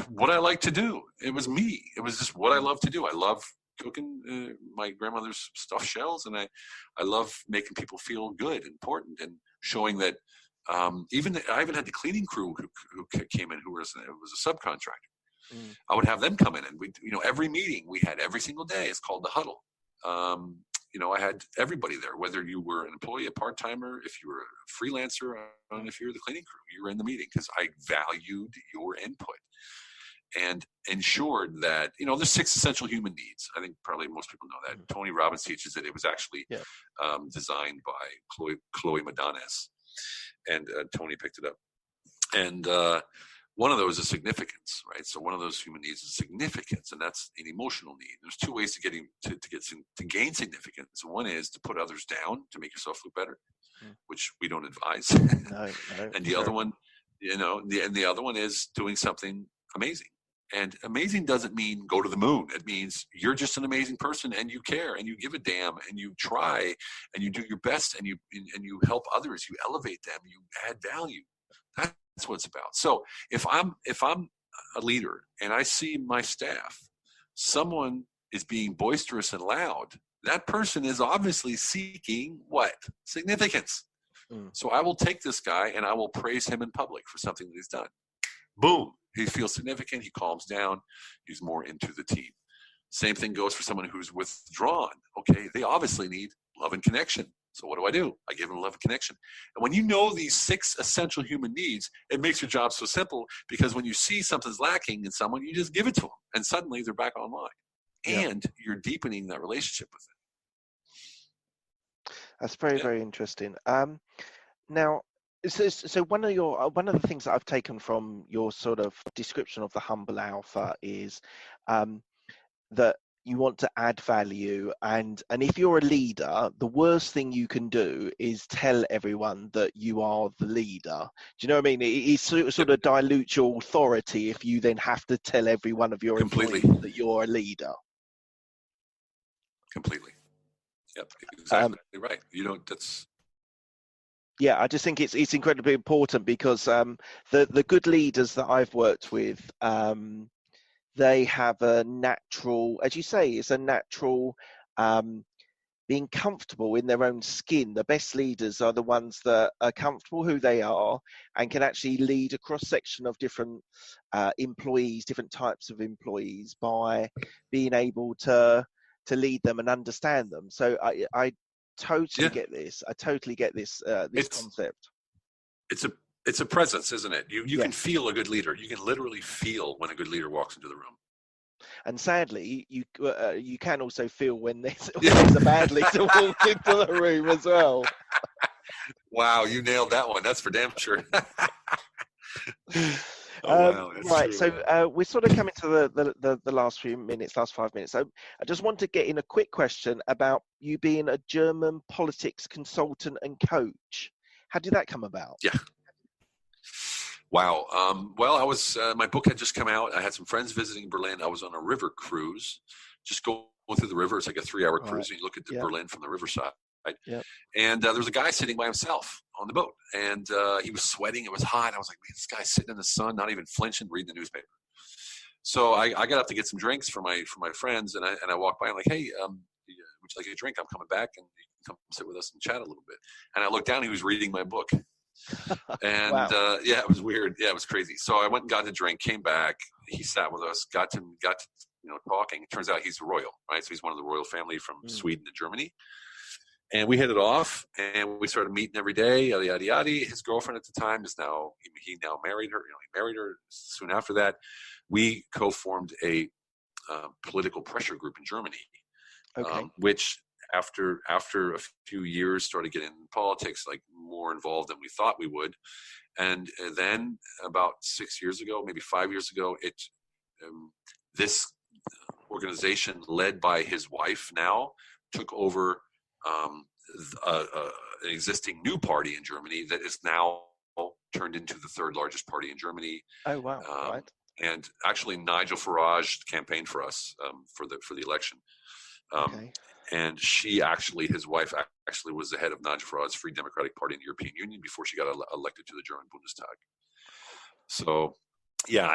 [SPEAKER 2] what I like to do. It was me. It was just what I love to do. I love cooking my grandmother's stuffed shells, and I love making people feel good, important, and showing that I even had the cleaning crew who came in who was a subcontractor. I would have them come in, and we, you know, every meeting we had every single day. It's called the huddle. You know, I had everybody there, whether you were an employee, a part-timer, if you were a freelancer, and if you were the cleaning crew, you were in the meeting because I valued your input and ensured that, you know, there's 6 essential human needs. I think probably most people know that. Tony Robbins teaches that it was actually designed by Chloe Madanes, and Tony picked it up. And one of those is significance, right? So one of those human needs is significance, and that's an emotional need. There's 2 ways to gain significance. One is to put others down to make yourself look better, which we don't advise.
[SPEAKER 1] No,
[SPEAKER 2] and the other one, you know, the other one is doing something amazing. And amazing doesn't mean go to the moon. It means you're just an amazing person, and you care, and you give a damn, and you try, and you do your best, and you help others. You elevate them. You add value. That's what it's about. So if I'm a leader and I see my staff, someone is being boisterous and loud, that person is obviously seeking what? Significance. So I will take this guy and I will praise him in public for something that he's done. Boom. He feels significant. He calms down. He's more into the team. Same thing goes for someone who's withdrawn. Okay, they obviously need love and connection. So what do? I give them love and connection. And when you know these 6 essential human needs, it makes your job so simple, because when you see something's lacking in someone, you just give it to them, and suddenly they're back online. And you're deepening that relationship with them.
[SPEAKER 1] That's very, very interesting. Now, so one of the things that I've taken from your sort of description of the humble alpha is that you want to add value, and if you're a leader, the worst thing you can do is tell everyone that you are the leader. Do you know what I mean? It sort of dilutes your authority if you then have to tell every one of your employees that you're a leader.
[SPEAKER 2] Completely. Yep, exactly right. You know, that's.
[SPEAKER 1] Yeah, I just think it's incredibly important, because the good leaders that I've worked with, they have a natural, as you say, it's a natural being comfortable in their own skin. The best leaders are the ones that are comfortable who they are and can actually lead a cross-section of different employees, different types of employees, by being able to lead them and understand them. So I totally get this. I totally get this concept.
[SPEAKER 2] It's a presence, isn't it? You can feel a good leader. You can literally feel when a good leader walks into the room.
[SPEAKER 1] And sadly, you can also feel when there's a bad leader walk into the room as well.
[SPEAKER 2] Wow, you nailed that one. That's for damn sure.
[SPEAKER 1] Right, true. So we're sort of coming to the last 5 minutes. So I just want to get in a quick question about you being a German politics consultant and coach. How did that come about?
[SPEAKER 2] Yeah. Wow. Well, I was my book had just come out. I had some friends visiting Berlin. I was on a river cruise, just going through the river. It's like a 3-hour cruise. And you look at Berlin from the riverside.
[SPEAKER 1] Yep.
[SPEAKER 2] And there was a guy sitting by himself on the boat, and he was sweating. It was hot. I was like, man, this guy's sitting in the sun, not even flinching, reading the newspaper. So I got up to get some drinks for my friends, and I walked by. I'm like, hey, would you like a drink? I'm coming back, and you can come sit with us and chat a little bit. And I looked down. He was reading my book. And
[SPEAKER 1] wow.
[SPEAKER 2] It was weird. Yeah, it was crazy. So I went and got a drink, came back. He sat with us, got to talking. It turns out he's royal, right? So he's one of the royal family from Sweden to Germany. And we hit it off, and we started meeting every day, yada, yada, yada. His girlfriend at the time is now, he now married her. He married her soon after that. We co-formed a political pressure group in Germany, which after a few years started getting in politics, like more involved than we thought we would. And then about 6 years ago, maybe 5 years ago, this organization led by his wife now took over an existing new party in Germany that is now turned into the third largest party in Germany.
[SPEAKER 1] Oh, wow. Right.
[SPEAKER 2] And actually, Nigel Farage campaigned for us for the election. And his wife actually was the head of Nigel Farage's Free Democratic Party in the European Union before she got elected to the German Bundestag. So, yeah,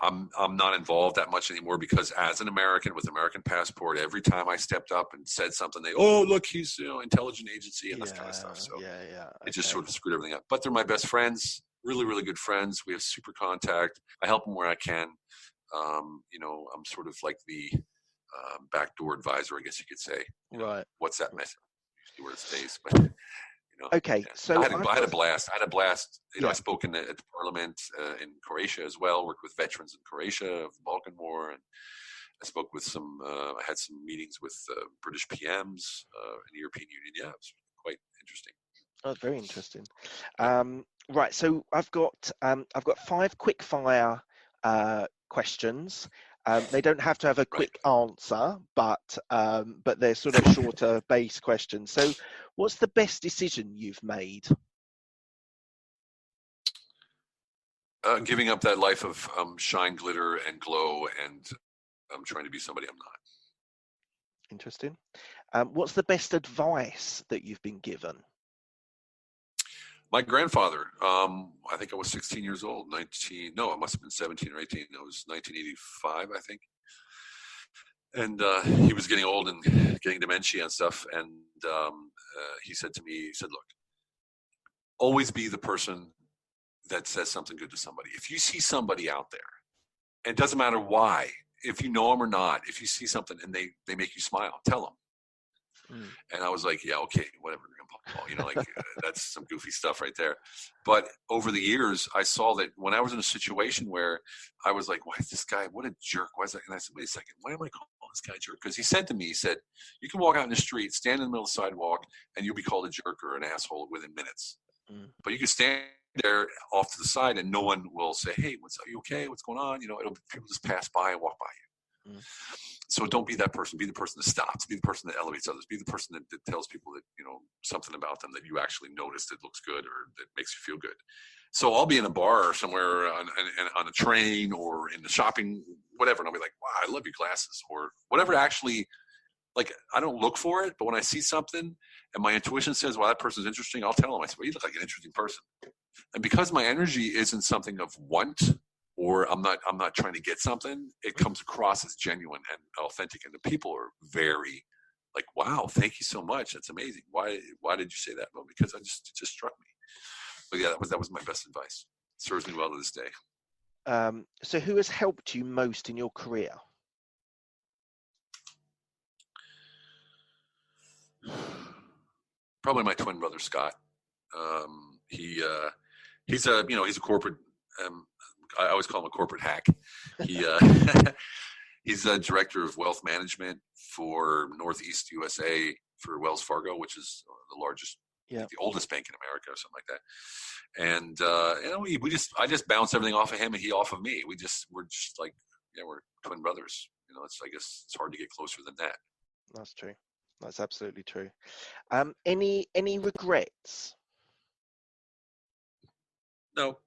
[SPEAKER 2] I'm not involved that much anymore because as an American with American passport, every time I stepped up and said something, look, he's intelligence agency and this kind of stuff. So it just sort of screwed everything up. But they're my best friends, really, really good friends. We have super contact. I help them where I can. I'm sort of like the backdoor advisor, I guess you could say.
[SPEAKER 1] Right.
[SPEAKER 2] What's that message? Usually where it stays, but.
[SPEAKER 1] Okay, so
[SPEAKER 2] I had a blast. I spoke at the parliament in Croatia as well. Worked with veterans in Croatia of the Balkan War, and I spoke with I had some meetings with British PMs in the European Union. Yeah, it was quite interesting.
[SPEAKER 1] Oh, very interesting. Right, so I've got 5 quick fire questions. They don't have to have a quick answer, but they're sort of shorter base questions. So what's the best decision you've made?
[SPEAKER 2] Giving up that life of shine, glitter, and glow, and I'm trying to be somebody I'm not.
[SPEAKER 1] Interesting. What's the best advice that you've been given?
[SPEAKER 2] My grandfather, I think I was 16 years old, it must have been 17 or 18. It was 1985, I think. And he was getting old and getting dementia and stuff. And he said to me, look, always be the person that says something good to somebody. If you see somebody out there, and it doesn't matter why, if you know them or not, if you see something and they make you smile, tell them. And I was like, yeah, okay, whatever, that's some goofy stuff right there. But over the years, I saw that when I was in a situation where I was like, why is this guy, what a jerk, why is that? And I said, wait a second, why am I calling this guy a jerk? Because he said to me, you can walk out in the street, stand in the middle of the sidewalk, and you'll be called a jerk or an asshole within minutes. But you can stand there off to the side and no one will say, hey, are you okay? What's going on? People just pass by and walk by you. So don't be that person. Be the person that stops. Be the person that elevates others. Be the person that tells people that, something about them that you actually noticed that looks good or that makes you feel good. So I'll be in a bar or somewhere on a train or in the shopping, whatever. And I'll be like, wow, I love your glasses or whatever. Actually, like, I don't look for it, but when I see something and my intuition says, well, that person's interesting, I'll tell them. I say, well, you look like an interesting person. And because my energy isn't something of want, or I'm not trying to get something, it comes across as genuine and authentic. And the people are very like, wow, thank you so much. That's amazing. Why did you say that? Well, because it just struck me. But yeah, that was my best advice. It serves me well to this day.
[SPEAKER 1] So who has helped you most in your career?
[SPEAKER 2] Probably my twin brother, Scott. He's a corporate, I always call him a corporate hack. He's a director of wealth management for Northeast USA for Wells Fargo, which is the largest, the oldest bank in America or something like that. And I just bounce everything off of him and he off of me. We're just like, we're twin brothers. I guess it's hard to get closer than that.
[SPEAKER 1] That's true. That's absolutely true. Any regrets?
[SPEAKER 2] No,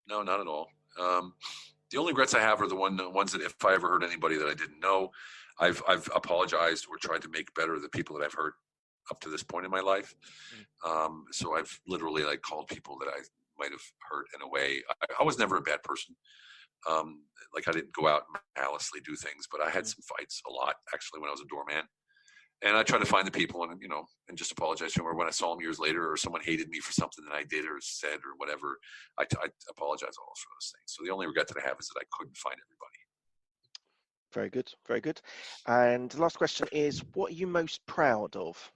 [SPEAKER 2] not at all. The only regrets I have are the ones that if I ever hurt anybody that I didn't know, I've apologized or tried to make better the people that I've hurt up to this point in my life. So I've literally called people that I might have hurt in a way. I was never a bad person. I didn't go out and callously do things, but I had some fights a lot actually when I was a doorman. And I try to find the people and just apologize to them. Or when I saw them years later, or someone hated me for something that I did or said or whatever, I apologize all for those things. So the only regret that I have is that I couldn't find everybody.
[SPEAKER 1] Very good, very good. And the last question is, what are you most proud of?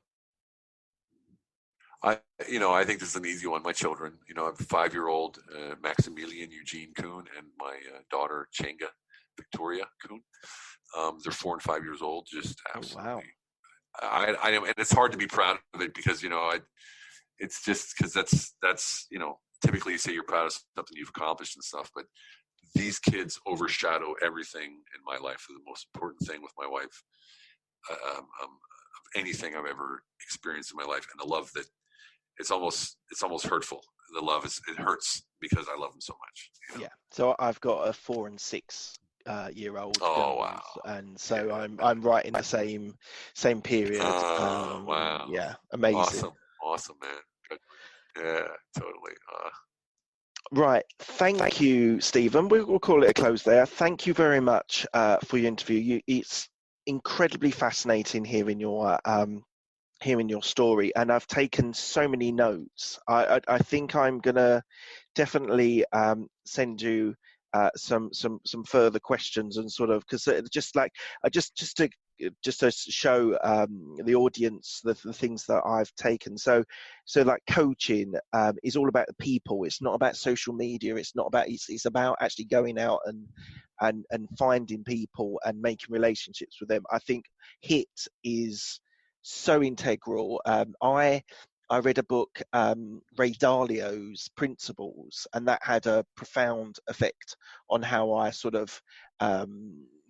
[SPEAKER 2] I think this is an easy one. My children, I have a 5-year-old Maximilian Eugene Kuhn and my daughter Chenga Victoria Kuhn. They're 4 and 5 years old. Just absolutely.
[SPEAKER 1] Wow.
[SPEAKER 2] I and it's hard to be proud of it because it's just because that's typically you say you're proud of something you've accomplished and stuff, but these kids overshadow everything in my life. The most important thing with my wife, of anything I've ever experienced in my life, and the love that it's almost hurtful. The love it hurts because I love them so much.
[SPEAKER 1] Yeah. So I've got a 4 and 6 year old
[SPEAKER 2] Oh
[SPEAKER 1] girls,
[SPEAKER 2] wow!
[SPEAKER 1] and so
[SPEAKER 2] Yeah,
[SPEAKER 1] I'm right in the same period.
[SPEAKER 2] Wow!
[SPEAKER 1] Yeah, amazing.
[SPEAKER 2] Awesome, man. Good. Yeah, totally.
[SPEAKER 1] Right. Thank you, Stephen. We'll call it a close there. Thank you very much for your interview. It's incredibly fascinating hearing your story, and I've taken so many notes. I think I'm gonna definitely send you some further questions, and sort of, because just like just to show the audience the things that I've taken. So like coaching is all about the people. It's not about social media. It's not about. It's about actually going out and finding people and making relationships with them. I think HIT is so integral. I read a book, Ray Dalio's Principles, and that had a profound effect on how I sort of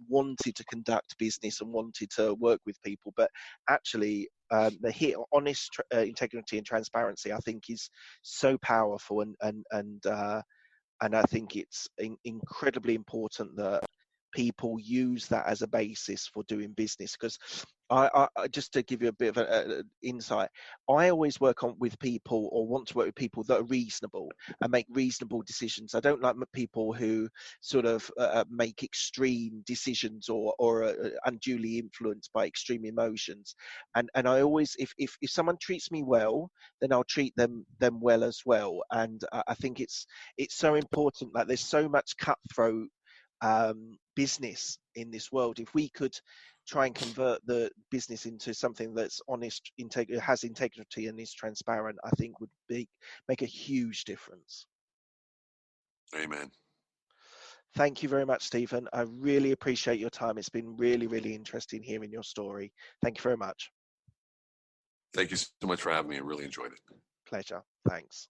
[SPEAKER 1] wanted to conduct business and wanted to work with people. But actually, the HIT, honest integrity and transparency, I think is so powerful, and I think it's incredibly important that people use that as a basis for doing business. Because I just to give you a bit of an insight, I always work with people, or want to work with people that are reasonable and make reasonable decisions. I don't like people who sort of make extreme decisions or are unduly influenced by extreme emotions. And I always, if someone treats me well, then I'll treat them well as well. And I think it's so important. Like, there's so much cutthroat business in this world. If we could try and convert the business into something that's honest, has integrity, and is transparent, I think would make a huge difference.
[SPEAKER 2] Amen.
[SPEAKER 1] Thank you very much, Stephen. I really appreciate your time. It's been really, really interesting hearing your story. Thank you very much.
[SPEAKER 2] Thank you so much for having me. I really enjoyed it.
[SPEAKER 1] Pleasure. Thanks.